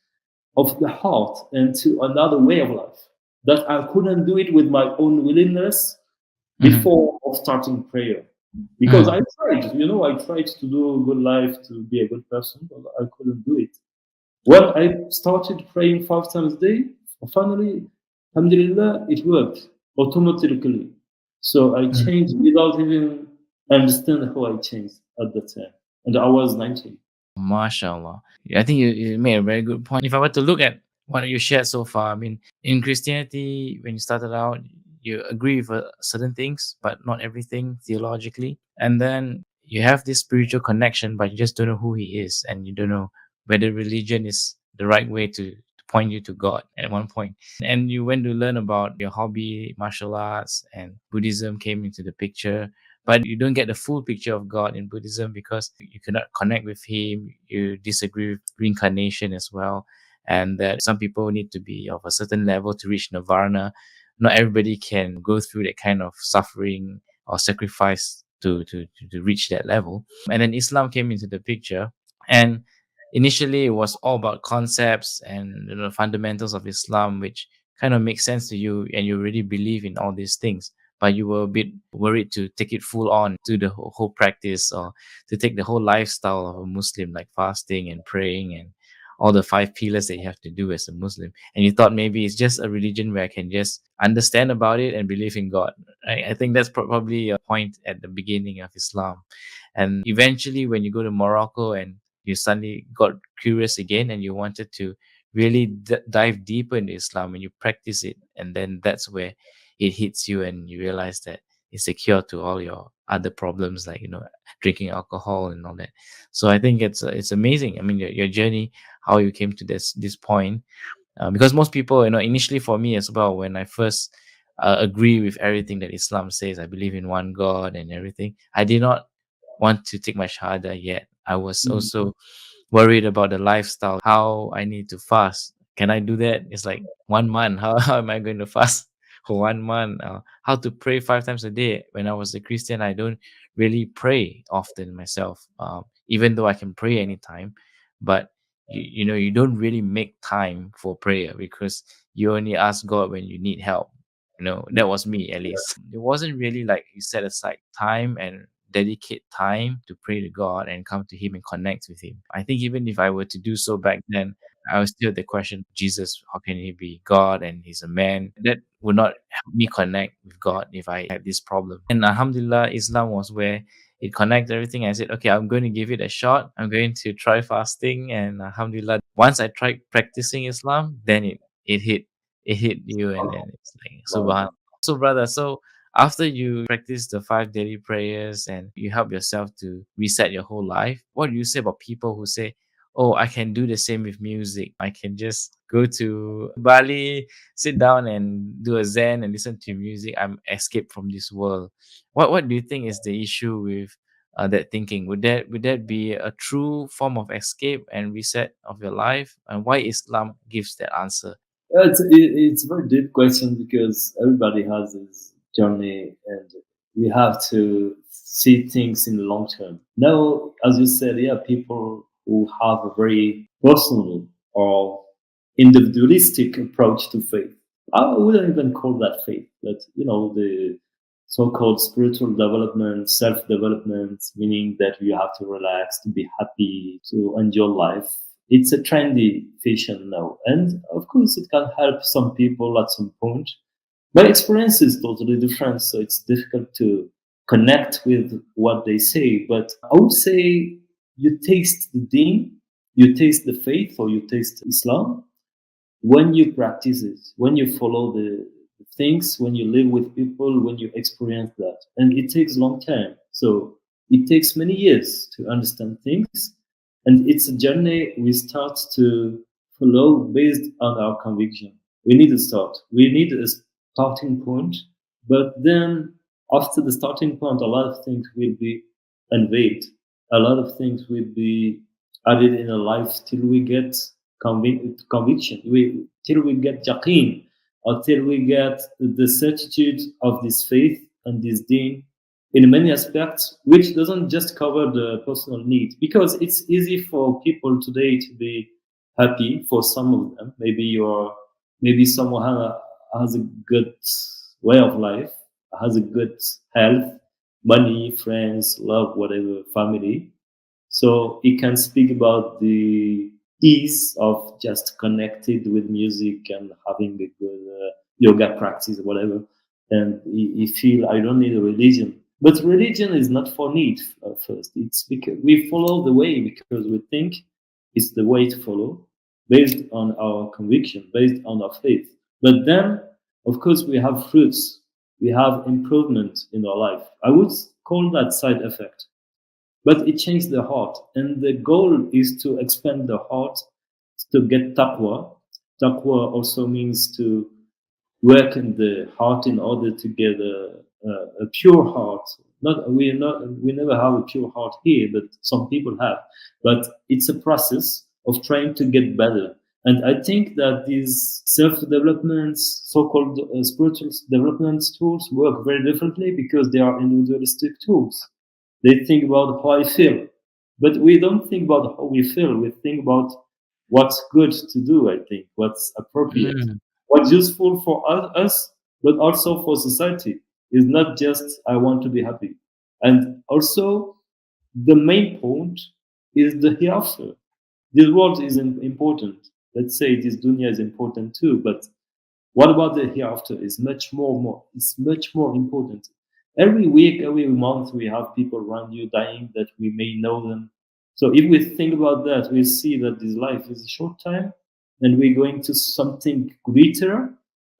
of the heart, and to another way of life, that I couldn't do it with my own willingness before of starting prayer. Because I tried, I tried to do a good life, to be a good person, but I couldn't do it. When I started praying 5 times a day, finally, alhamdulillah, it worked automatically. So I changed without even understand how I changed at the time. And I was 19. MashaAllah. I think you made a very good point. If I were to look at what you shared so far, I mean, in Christianity, when you started out, you agree with certain things, but not everything theologically. And then you have this spiritual connection, but you just don't know who He is, and you don't know whether religion is the right way to point you to God at one point. And you went to learn about your hobby, martial arts, and Buddhism came into the picture. But you don't get the full picture of God in Buddhism because you cannot connect with Him. You disagree with reincarnation as well. And that some people need to be of a certain level to reach nirvana. Not everybody can go through that kind of suffering or sacrifice to reach that level. And then Islam came into the picture. And initially, it was all about concepts and fundamentals of Islam, which kind of makes sense to you, and you really believe in all these things. But you were a bit worried to take it full on to the whole practice, or to take the whole lifestyle of a Muslim, like fasting and praying and all the 5 pillars that you have to do as a Muslim. And you thought maybe it's just a religion where I can just understand about it and believe in God. I think that's probably a point at the beginning of Islam. And eventually, when you go to Morocco and you suddenly got curious again and you wanted to really dive deeper into Islam and you practice it, and then that's where it hits you and you realize that it's a cure to all your other problems, like drinking alcohol and all that. So I think it's amazing. I mean, your journey, how you came to this point, because most people, initially for me as well, when I first agree with everything that Islam says, I believe in one God and everything, I did not want to take my Shahada yet. I was also worried about the lifestyle, how I need to fast. Can I do that? It's like 1 month. How am I going to fast for 1 month? How to pray 5 times a day. When I was a Christian, I don't really pray often myself, even though I can pray anytime. But you don't really make time for prayer because you only ask God when you need help. That was me, at least. It wasn't really like you set aside time and dedicate time to pray to God and come to Him and connect with Him. I think even if I were to do so back then, I was still the question, Jesus, how can He be God and He's a man? That would not help me connect with God if I had this problem. And Alhamdulillah, Islam was where it connects everything. I said, okay, I'm going to give it a shot. I'm going to try fasting. And Alhamdulillah, once I tried practicing Islam, then it hit you, and then it's like subhanallah. So brother, after you practice the 5 daily prayers and you help yourself to reset your whole life, what do you say about people who say, oh, I can do the same with music. I can just go to Bali, sit down and do a Zen and listen to music. I'm escaped from this world. What do you think is the issue with that thinking? Would that be a true form of escape and reset of your life? And why Islam gives that answer? It's a very deep question, because everybody has his journey, and we have to see things in the long term. Now, as you said, yeah, people who have a very personal or individualistic approach to faith. I wouldn't even call that faith, but the so-called spiritual development, self-development, meaning that you have to relax, to be happy, to enjoy life. It's a trendy fashion now. And of course, it can help some people at some point. My experience is totally different, so it's difficult to connect with what they say. But I would say you taste the deen, you taste the faith, or you taste Islam, when you practice it, when you follow the things, when you live with people, when you experience that. And it takes a long time. So it takes many years to understand things. And it's a journey we start to follow based on our conviction. We need a start. We need a starting point. But then after the starting point, a lot of things will be unveiled. A lot of things will be added in our life till we get conviction, till we get yaqeen, or till we get the certitude of this faith and this deen in many aspects, which doesn't just cover the personal needs, because it's easy for people today to be happy. For some of them, maybe someone has a good way of life, has a good health, money, friends, love, whatever, family, so he can speak about the ease of just connected with music and having a good yoga practice or whatever. And he feel I don't need a religion. But religion is not for need first. It's because we follow the way because we think it's the way to follow based on our conviction, based on our faith. But then, of course, we have fruits. We have improvement in our life. I would call that side effect, but it changed the heart. And the goal is to expand the heart to get taqwa. Taqwa also means to work in the heart in order to get a pure heart. We never have a pure heart here, but some people have. But it's a process of trying to get better. And I think that these self-development, so-called spiritual development tools work very differently because they are individualistic tools. They think about how I feel. But we don't think about how we feel. We think about what's good to do, I think, what's appropriate, Mm. what's useful for us, but also for society. Is not just I want to be happy. And also, the main point is the hereafter. This world is important. Let's say this dunya is important too, but what about the hereafter is it's much more important. Every week, every month, we have people around you dying that we may know them. So if we think about that, we see that this life is a short time and we're going to something greater.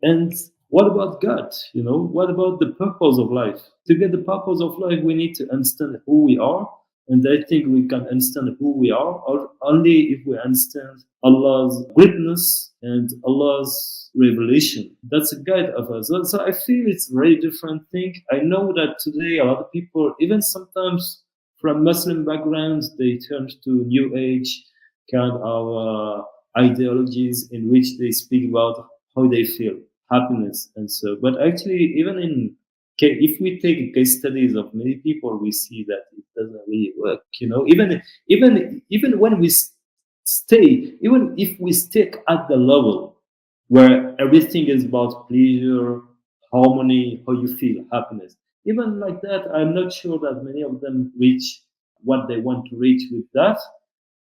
And what about God? What about the purpose of life? To get the purpose of life, we need to understand who we are. And I think we can understand who we are only if we understand Allah's greatness and Allah's revelation. That's a guide of us. So I feel it's a very different thing. I know that today a lot of people, even sometimes from Muslim backgrounds, they turn to New Age kind of ideologies in which they speak about how they feel, happiness, and so. But actually, even if we take case studies of many people, we see that it doesn't really work. Even when we stay, even if we stick at the level where everything is about pleasure, harmony, how you feel, happiness. Even like that, I'm not sure that many of them reach what they want to reach with that.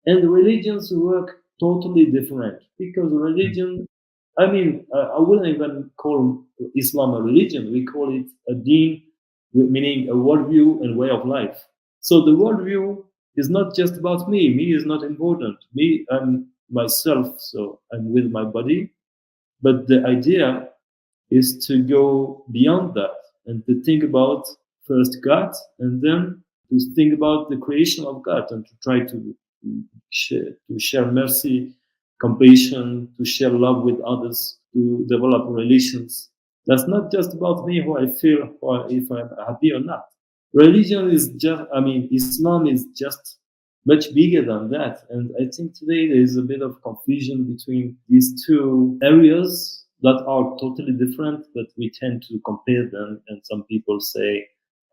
And religions work totally different because religion, I mean, I wouldn't even call Islam a religion. We call it a deen, meaning a worldview and way of life. So the worldview is not just about me. Me is not important. Me, I'm myself. So I'm with my body. But the idea is to go beyond that and to think about first God and then to think about the creation of God and to try to share mercy, compassion, to share love with others, to develop relations. That's not just about me, how I feel, or if I'm happy or not. Religion is just, I mean, Islam is just much bigger than that. And I think today there is a bit of confusion between these two areas that are totally different, but we tend to compare them. And some people say,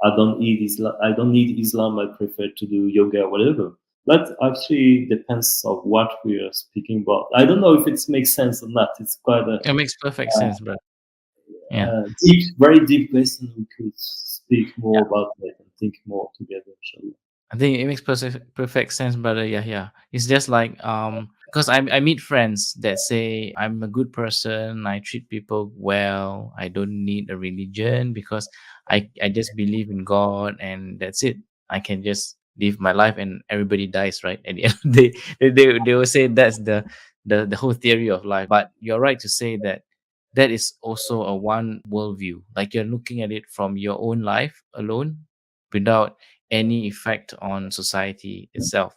I don't need Islam. I don't need Islam. I prefer to do yoga or whatever. That actually depends of what we are speaking about. I don't know if it makes sense or not. It's quite a It makes perfect sense, bro. Yeah. deep, very deep question. We could speak more Yeah. about it and think more together, inshallah. I think it makes perfect sense, brother. Yeah. It's just like because I meet friends that say I'm a good person, I treat people well, I don't need a religion because I just believe in God and that's it. I can just live my life and everybody dies, right? At the end of the day, they will say the whole theory of life. But you're right to say that that is also a one worldview. Like you're looking at it from your own life alone without any effect on society itself.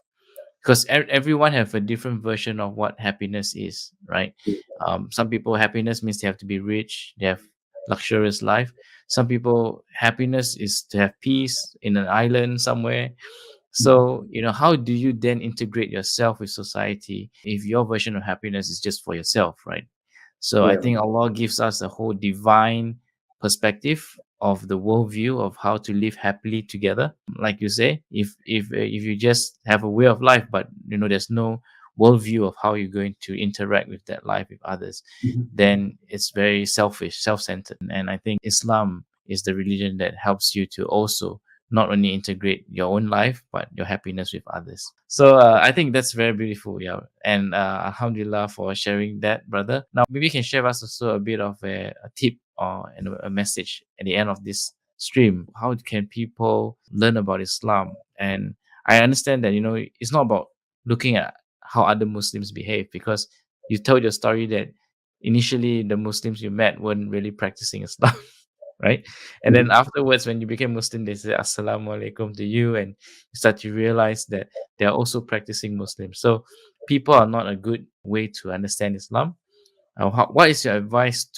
Because everyone have a different version of what happiness is, right? Some people happiness means they have to be rich, they have luxurious life. Some people happiness is to have peace in an island somewhere. So, how do you then integrate yourself with society if your version of happiness is just for yourself, right? So I Yeah. think Allah gives us a whole divine perspective of the worldview of how to live happily together. Like you say, if you just have a way of life, but there's no worldview of how you're going to interact with that life with others, Mhm. then it's very selfish, self-centered. And I think Islam is the religion that helps you to also not only integrate your own life but your happiness with others. So I think that's very beautiful, yeah. And alhamdulillah for sharing that, brother. Now maybe you can share with us also a bit of a tip or a message at the end of this stream. How can people learn about Islam? And I understand that it's not about looking at how other Muslims behave, because you told your story that initially the Muslims you met weren't really practicing Islam. Right? And then afterwards, when you became Muslim, they say Assalamu alaikum to you, and you start to realize that they are also practicing Muslims. So people are not a good way to understand Islam. What is your advice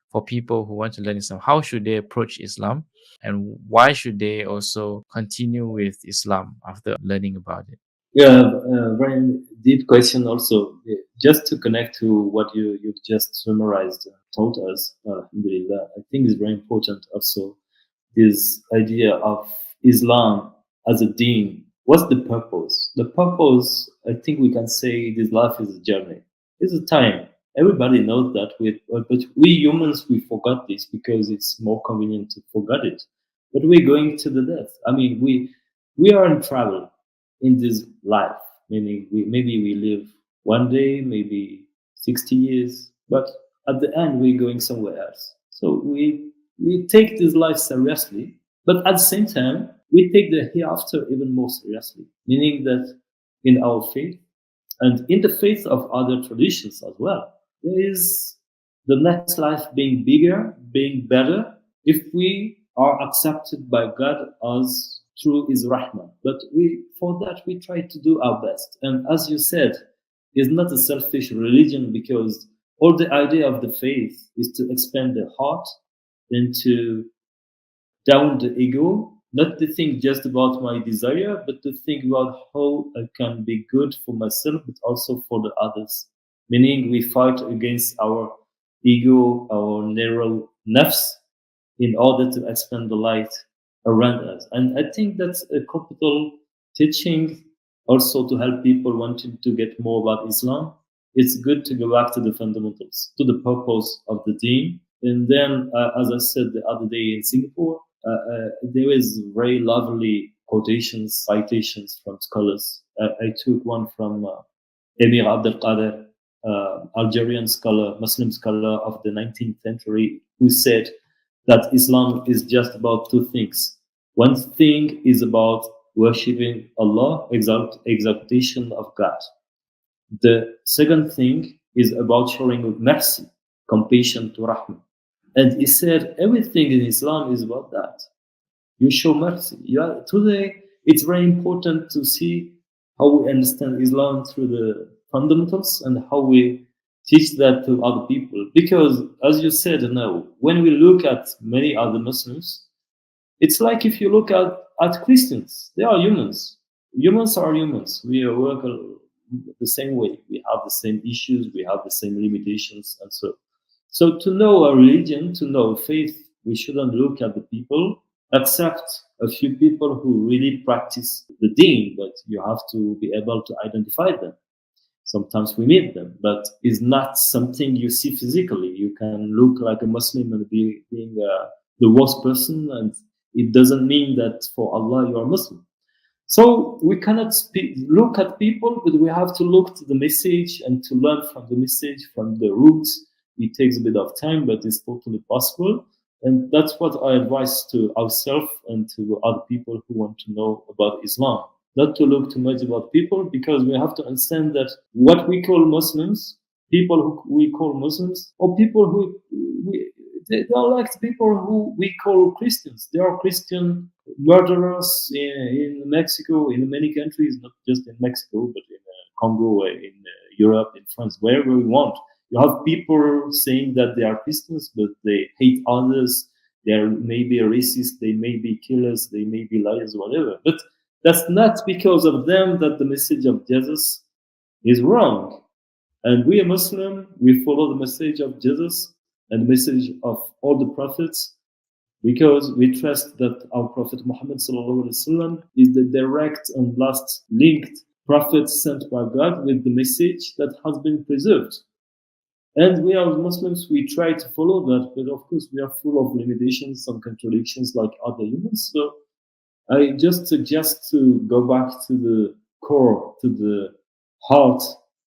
for people who want to learn Islam? How should they approach Islam, and why should they also continue with Islam after learning about it? Yeah, very deep question also. Just to connect to what you've just summarized, taught us, alhamdulillah, I think is very important also. This idea of Islam as a deen. What's the purpose? The purpose, I think we can say this life is a journey. It's a time. Everybody knows that, but we humans, we forgot this because it's more convenient to forget it. But we're going to the death. I mean, we are in travel in this life, meaning maybe we live one day, maybe 60 years, but at the end we're going somewhere else. So we take this life seriously, but at the same time we take the hereafter even more seriously, meaning that in our faith and in the faith of other traditions as well, there is the next life being bigger, being better, if we are accepted by God as through His rahmah. But for that, we try to do our best. And as you said, it's not a selfish religion, because all the idea of the faith is to expand the heart and to down the ego, not to think just about my desire, but to think about how I can be good for myself, but also for the others. Meaning we fight against our ego, our narrow nafs, in order to expand the light around us. And I think that's a capital teaching also to help people wanting to get more about Islam. It's good to go back to the fundamentals, to the purpose of the deen. And then, as I said the other day in Singapore, there is very lovely quotations, citations from scholars. I took one from Emir Abdel Qadir, Algerian scholar, Muslim scholar of the 19th century, who said that Islam is just about two things. One thing is about worshipping Allah, exaltation of God. The second thing is about showing mercy, compassion to Rahmah. And he said everything in Islam is about that. You show mercy. Today, it's very important to see how we understand Islam through the fundamentals and how we teach that to other people. Because, as you said, now, when we look at many other Muslims, it's like if you look at Christians, they are humans. Humans are humans. We work the same way. We have the same issues. We have the same limitations, and so. So to know a religion, to know a faith, we shouldn't look at the people, except a few people who really practice the deen, but you have to be able to identify them. Sometimes we meet them, but it's not something you see physically. You can look like a Muslim and being the worst person, and it doesn't mean that for Allah you are Muslim. So we cannot look at people, but we have to look to the message and to learn from the message, from the roots. It takes a bit of time, but it's totally possible. And that's what I advise to ourselves and to other people who want to know about Islam. not to look too much about people, because we have to understand that what we call Muslims, people who we call Muslims, or people who they are like people who we call Christians. They are Christian murderers in Mexico, in many countries, not just in Mexico, but in Congo, in Europe, in France, wherever we want. You have people saying that they are Christians, but they hate others. They are maybe racist, they may be killers, they may be liars, whatever. But that's not because of them that the message of Jesus is wrong. And we are Muslim, we follow the message of Jesus and the message of all the prophets, because we trust that our Prophet Muhammad ﷺ is the direct and last linked prophet sent by God with the message that has been preserved. And we are Muslims, we try to follow that, but of course we are full of limitations and contradictions like other humans. So I just suggest to go back to the core, to the heart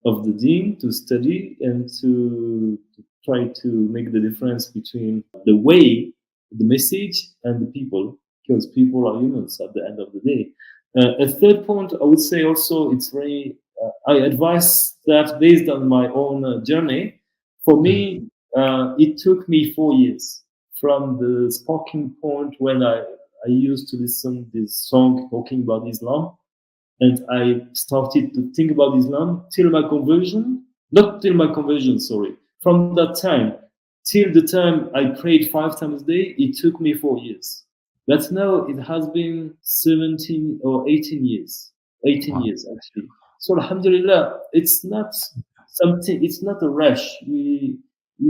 of the deen, to study and to try to make the difference between the way, the message, and the people, because people are humans at the end of the day. A third point, I would say also, it's very, I advise that based on my own journey. For me, it took me 4 years from the sparking point when I used to listen this song talking about Islam, and I started to think about Islam till my conversion, not till my conversion, sorry. From that time till the time I prayed 5 times a day, it took me 4 years. But now it has been 17 or 18 years. 18 years, actually. So alhamdulillah, it's not something, it's not a rush. We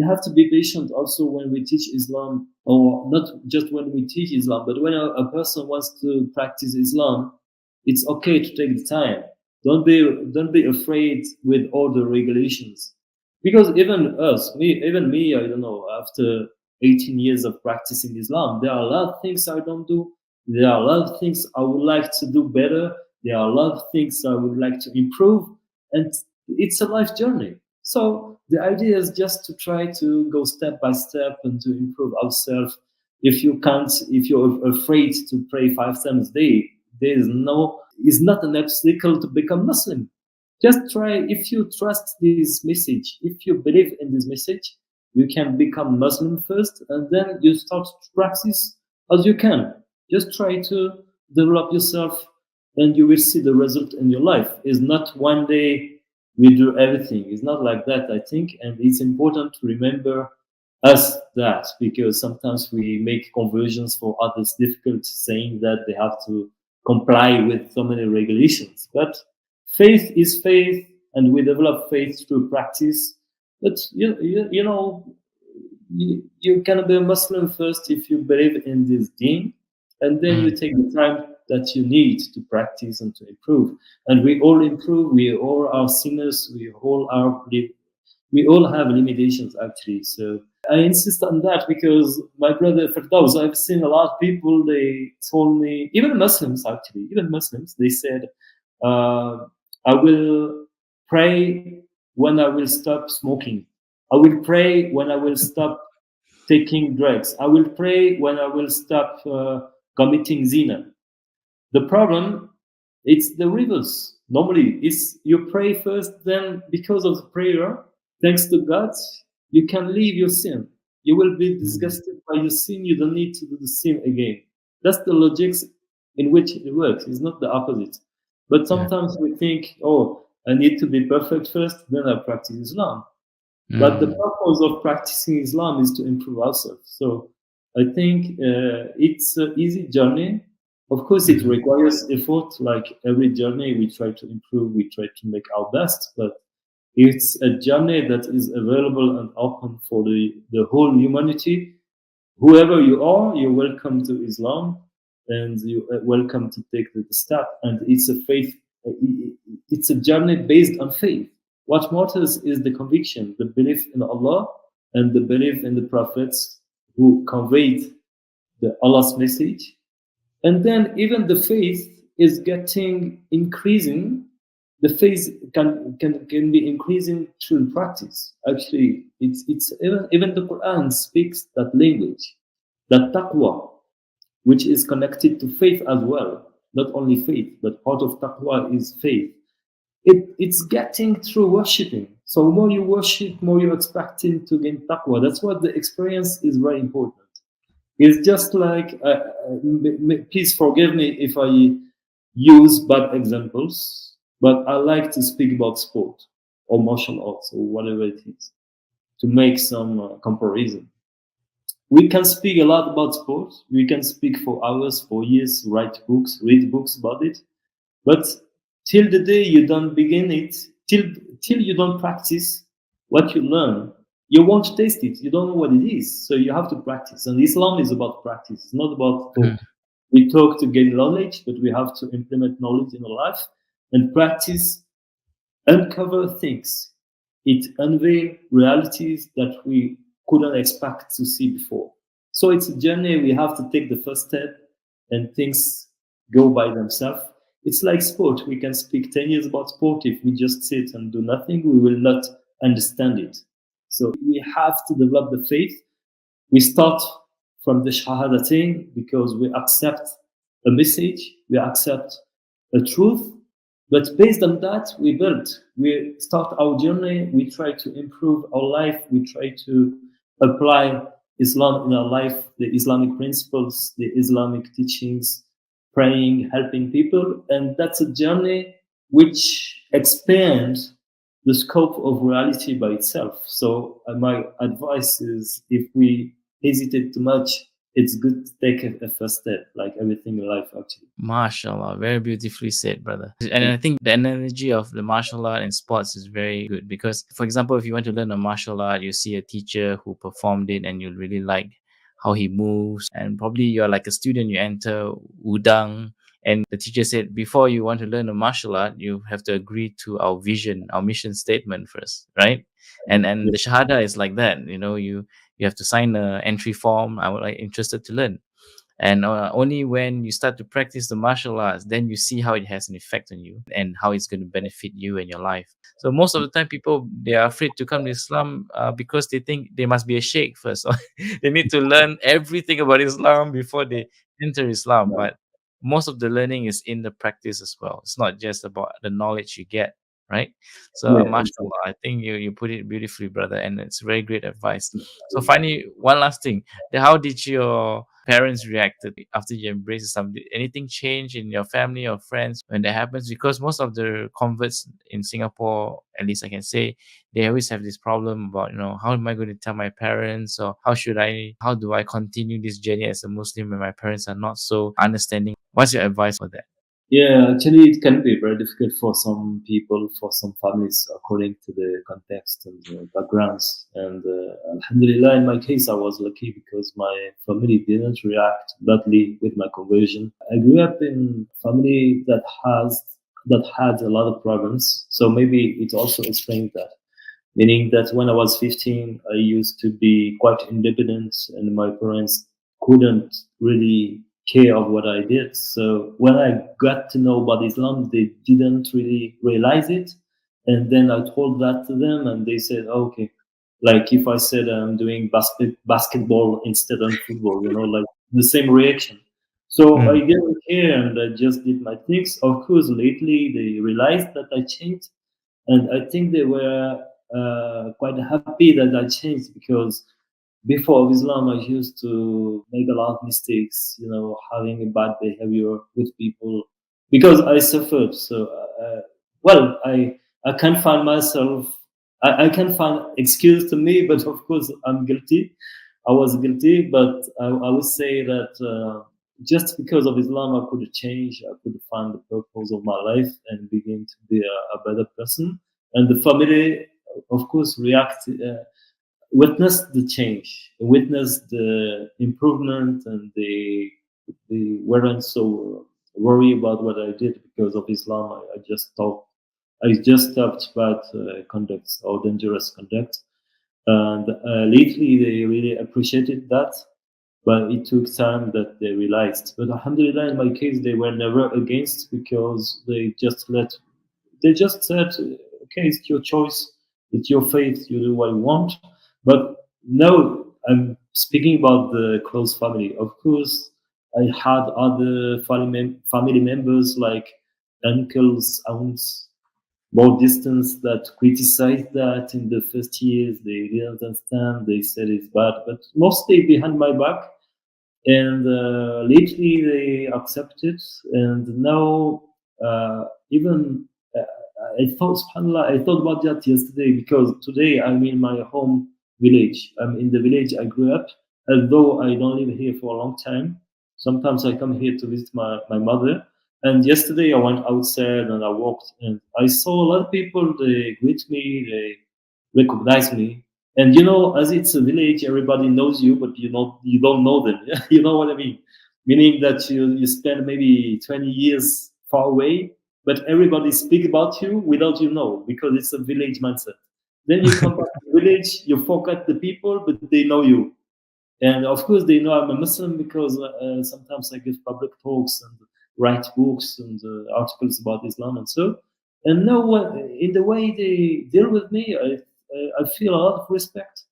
have to be patient also when we teach Islam, or not just when we teach Islam, but when a person wants to practice Islam, it's okay to take the time. Don't be afraid with all the regulations, because even me, I don't know, after 18 years of practicing Islam, there are a lot of things I don't do. There are a lot of things I would like to do better. There are a lot of things I would like to improve, and it's a life journey. So the idea is just to try to go step by step and to improve ourselves. If you're afraid to pray 5 times a day, it's not an obstacle to become Muslim. Just try, if you trust this message, if you believe in this message, you can become Muslim first, and then you start to practice as you can. Just try to develop yourself, and you will see the result in your life. It's not one day we do everything. It's not like that, I think. And it's important to remember us that, because sometimes we make conversions for others difficult, saying that they have to comply with so many regulations. But faith is faith, and we develop faith through practice. But you know, you can be a Muslim first if you believe in this deen, and then you take the time that you need to practice and to improve. And we all improve. We all are sinners. We all have limitations, actually. So I insist on that, because my brother Firdaus, I've seen a lot of people, they told me, even Muslims, they said, I will pray when I will stop smoking. I will pray when I will stop taking drugs. I will pray when I will stop committing zina. The problem, it's the reverse. Normally, it's you pray first, then because of the prayer, thanks to God, you can leave your sin. You will be disgusted by your sin. You don't need to do the sin again. That's the logic in which it works. It's not the opposite. But sometimes we think, oh, I need to be perfect first, then I practice Islam. But the purpose of practicing Islam is to improve ourselves. So I think it's an easy journey. Of course, it requires effort. Like every journey, we try to improve, we try to make our best, but it's a journey that is available and open for the whole humanity. Whoever you are, you're welcome to Islam, and you're welcome to take the step. And it's a faith, it's a journey based on faith. What matters is the conviction, the belief in Allah, and the belief in the prophets who conveyed Allah's message. And then even the faith is increasing. The faith can be increasing through practice. Actually, it's even the Quran speaks that language, that taqwa, which is connected to faith as well. not only faith, but part of taqwa is faith. It's getting through worshipping. So more you worship, more you're expecting to gain taqwa. That's what the experience is very important. It's just like, please forgive me if I use bad examples, but I like to speak about sport or martial arts or whatever it is to make some comparison. We can speak a lot about sport. We can speak for hours, for years, write books, read books about it. But till the day you don't begin it, till you don't practice what you learn, you won't taste it. You don't know what it is. So you have to practice. And Islam is about practice. It's not about talk. We talk to gain knowledge, but we have to implement knowledge in our life and practice, uncover things. It unveils realities that we couldn't expect to see before. So it's a journey. We have to take the first step and things go by themselves. It's like sport. We can speak 10 years about sport. If we just sit and do nothing, we will not understand it. So we have to develop the faith. We start from the Shahada thing because we accept a message, we accept a truth, but based on that, we build. We start our journey, we try to improve our life, we try to apply Islam in our life, the Islamic principles, the Islamic teachings, praying, helping people, and that's a journey which expands the scope of reality by itself. So my advice is, if we hesitate too much, it's good to take a first step, like everything in life, actually. MashaAllah, very beautifully said, brother. And I think the analogy of the martial art and sports is very good because, for example, if you want to learn a martial art, you see a teacher who performed it and you really like how he moves. And probably you're like a student, you enter Udang, and the teacher said, before you want to learn a martial art, you have to agree to our vision, our mission statement first, right? And the Shahada is like that. You have to sign an entry form. I would like interested to learn. And only when you start to practice the martial arts, then you see how it has an effect on you and how it's going to benefit you and your life. So most of the time, people, they are afraid to come to Islam because they think they must be a sheikh first. They need to learn everything about Islam before they enter Islam. But most of the learning is in the practice as well. It's not just about the knowledge you get, right? So, Yeah, mashallah, I think you put it beautifully, brother, and it's very great advice. So, finally, one last thing: how did your parents reacted after you embraced Islam? Did anything change in your family or friends when that happens? Because most of the converts in Singapore, at least I can say, they always have this problem about, how am I going to tell my parents, or how do I continue this journey as a Muslim when my parents are not so understanding? What's your advice for that? Yeah, actually, it can be very difficult for some people, for some families, according to the context and the backgrounds. And Alhamdulillah, in my case, I was lucky because my family didn't react badly with my conversion. I grew up in a family that had a lot of problems, so maybe it also explains that. Meaning that when I was 15, I used to be quite independent, and my parents couldn't really care of what I did. So when I got to know about Islam, they didn't really realize it. And then I told that to them, and they said, oh, okay. Like if I said I'm doing basketball instead of football, like the same reaction. So I didn't care, and I just did my things. Of course, lately they realized that I changed, and I think they were quite happy that I changed, because before Islam, I used to make a lot of mistakes, having a bad behavior with people because I suffered. So, well, I can't find myself, I can't find excuse to me, but of course I'm guilty. I was guilty, but I would say that just because of Islam, I could change, I could find the purpose of my life and begin to be a better person. And the family, of course, witnessed the change, witnessed the improvement, and they weren't so worried about what I did because of Islam. I just stopped bad conduct or dangerous conduct, and lately they really appreciated that. But it took time that they realized. But Alhamdulillah, in my case, they were never against, because they just said, okay, it's your choice, it's your faith, you do what you want. But no, I'm speaking about the close family. Of course, I had other family members like uncles, aunts, more distance that criticized that in the first years. They didn't understand. They said it's bad, but mostly behind my back. And lately they accepted. And now even I thought, subhanAllah, I thought about that yesterday because today I'm in my home village. I'm in the village I grew up, although I don't live here for a long time. Sometimes I come here to visit my mother. And yesterday I went outside and I walked and I saw a lot of people. They greet me, they recognize me. And as it's a village, everybody knows you, but you don't know them. You know what I mean? Meaning that you spend maybe 20 years far away, but everybody speak about you without you know, because it's a village mindset. Then you come back to the village, you forget the people, but they know you. And of course, they know I'm a Muslim because sometimes I give public talks and write books and articles about Islam and so. And now, in the way they deal with me, I feel a lot of respect.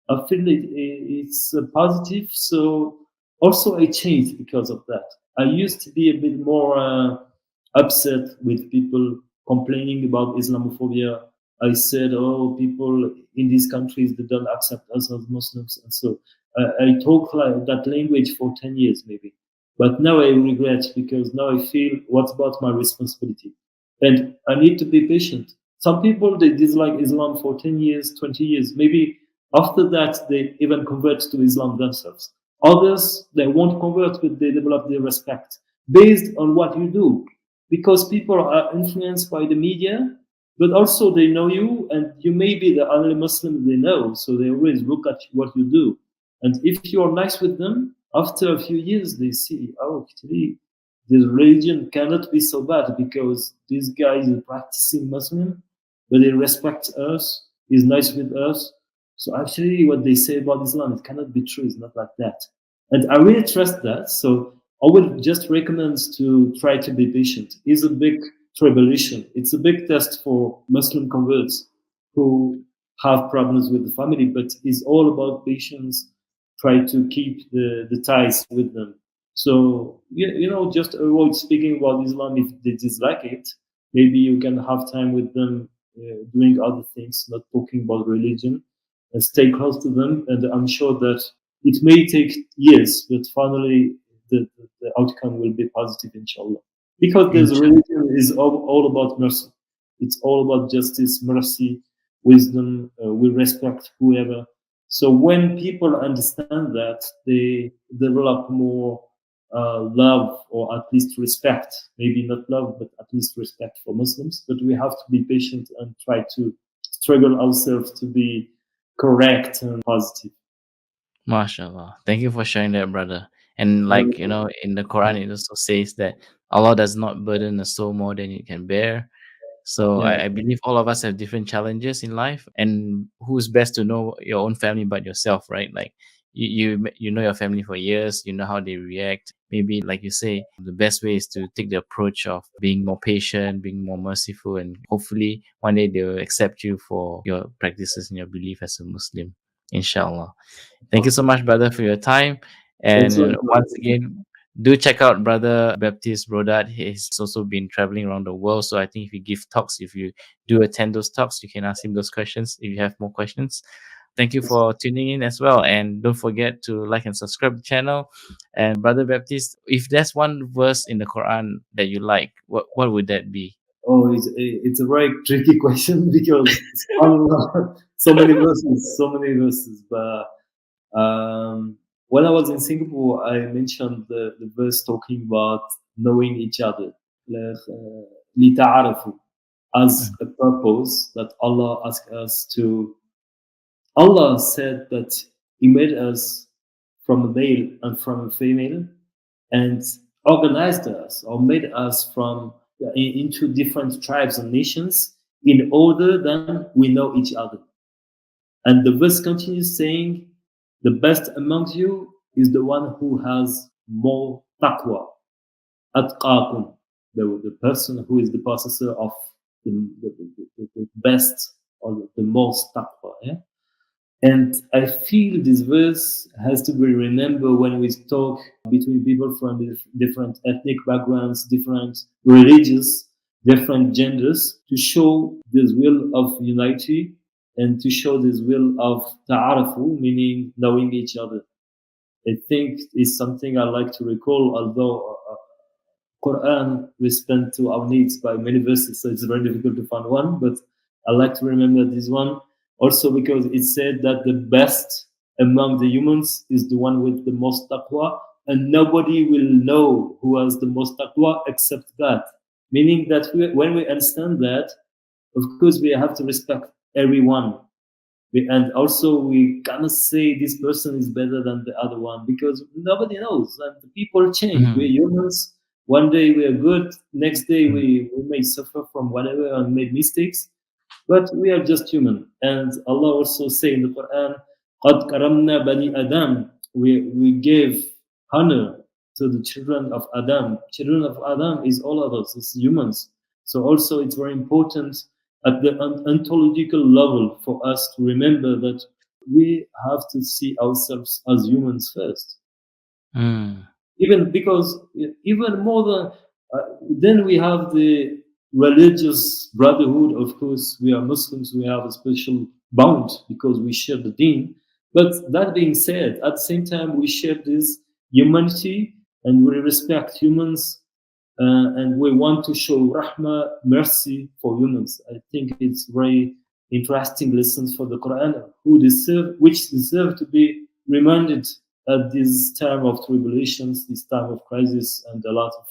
I feel it's positive. So also I changed because of that. I used to be a bit more upset with people complaining about Islamophobia. I said, oh, people in these countries, they don't accept us as Muslims. And so I talk like that language for 10 years, maybe. But now I regret because now I feel what's about my responsibility. And I need to be patient. Some people, they dislike Islam for 10 years, 20 years. Maybe after that, they even convert to Islam themselves. Others, they won't convert, but they develop their respect based on what you do. Because people are influenced by the media, but also they know you, and you may be the only Muslim they know. So they always look at what you do. And if you are nice with them, after a few years, they see, oh, actually, this religion cannot be so bad because this guy is a practicing Muslim, but he respects us, he's nice with us. So actually, what they say about Islam, it cannot be true. It's not like that. And I really trust that. So I would just recommend to try to be patient. It's a big tribulation. It's a big test for Muslim converts who have problems with the family, but it's all about patience. Try to keep the ties with them. So, just avoid speaking about Islam if they dislike it. Maybe you can have time with them doing other things, not talking about religion, and stay close to them. And I'm sure that it may take years, but finally the outcome will be positive, inshallah. Because this religion is all about mercy. It's all about justice, mercy, wisdom. We respect whoever. So when people understand that, they develop more love or at least respect. Maybe not love, but at least respect for Muslims. But we have to be patient and try to struggle ourselves to be correct and positive. MashaAllah. Thank you for sharing that, brother. And like, in the Quran, it also says that Allah does not burden a soul more than it can bear. So Yeah. I believe all of us have different challenges in life, and who's best to know your own family but yourself, right? Like you know your family for years, you know how they react. Maybe like you say, the best way is to take the approach of being more patient, being more merciful, and hopefully one day they will accept you for your practices and your belief as a Muslim. Inshallah. Thank you so much, brother, for your time. Thanks a And lot. once again, do check out brother Baptiste Brodard. He's also been traveling around the world. So I think if you give talks, if you do attend those talks, you can ask him those questions if you have more questions. Thank you for tuning in as well. And don't forget to like and subscribe the channel. And brother Baptiste, if there's one verse in the Quran that you like, what would that be? Oh, it's a very tricky question because so many verses, so many verses. But when I was in Singapore, I mentioned the verse talking about knowing each other, لِتَعَارَفُوا, as a purpose that Allah asked us to. Allah said that He made us from a male and from a female, and organized us or made us from into different tribes and nations in order that we know each other. And the verse continues saying, the best amongst you is the one who has more taqwa, atqakum, the person who is the possessor of the best or the most taqwa. Yeah? And I feel this verse has to be remembered when we talk between people from different ethnic backgrounds, different religious, different genders, to show this will of unity and to show this will of ta'arafu, meaning knowing each other. I think is something I like to recall, although Quran respond to our needs by many verses, so it's very difficult to find one, but I like to remember this one also because it said that the best among the humans is the one with the most taqwa, and nobody will know who has the most taqwa except God. Meaning that when we understand that, of course, we have to respect everyone. And also, we cannot say this person is better than the other one because nobody knows. And the people change. We're humans. One day we are good. Next day we may suffer from whatever and made mistakes. But we are just human. And Allah also say in the Quran, قَدْ كَرَمْنَا بَنِي Adam. We gave honor to the children of Adam. Children of Adam is all of us. It's humans. So also it's very important at the ontological level for us to remember that we have to see ourselves as humans first. Even because even more than then we have the religious brotherhood. Of course, we are Muslims. We have a special bond because we share the deen. But that being said, at the same time, we share this humanity and we respect humans. And we want to show rahmah, mercy for humans. I think it's very interesting lessons for the Quran, which deserve to be reminded at this time of tribulations, this time of crisis, and a lot of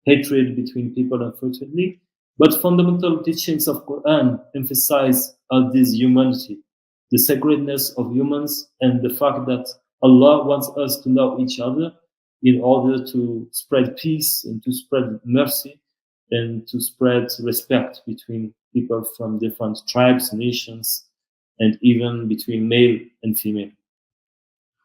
hatred between people, unfortunately. But fundamental teachings of Quran emphasize this humanity, the sacredness of humans, and the fact that Allah wants us to know each other in order to spread peace and to spread mercy and to spread respect between people from different tribes, nations, and even between male and female.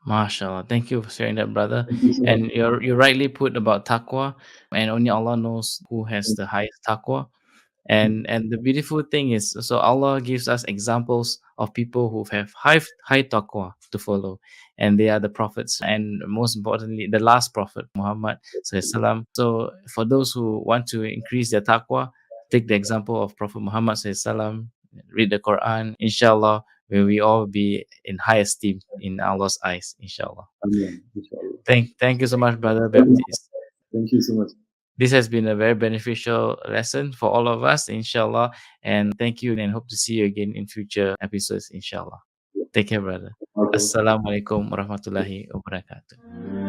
MashaAllah. Thank you for sharing that, brother. Thank you so And much. you rightly put about taqwa, and only Allah knows who has the highest taqwa. And the beautiful thing is, so Allah gives us examples of people who have high taqwa to follow, and they are the prophets, and most importantly, the last prophet Muhammad SAW. So for those who want to increase their taqwa, take the example of Prophet Muhammad SAW, read the Quran. Inshallah, will we all be in high esteem in Allah's eyes, inshallah. Amen. Inshallah. Thank you so much, brother Baptiste. Thank you so much. This has been a very beneficial lesson for all of us, inshallah. And thank you, and hope to see you again in future episodes, inshallah. Take care, brother. Okay. Assalamu alaikum warahmatullahi wabarakatuh.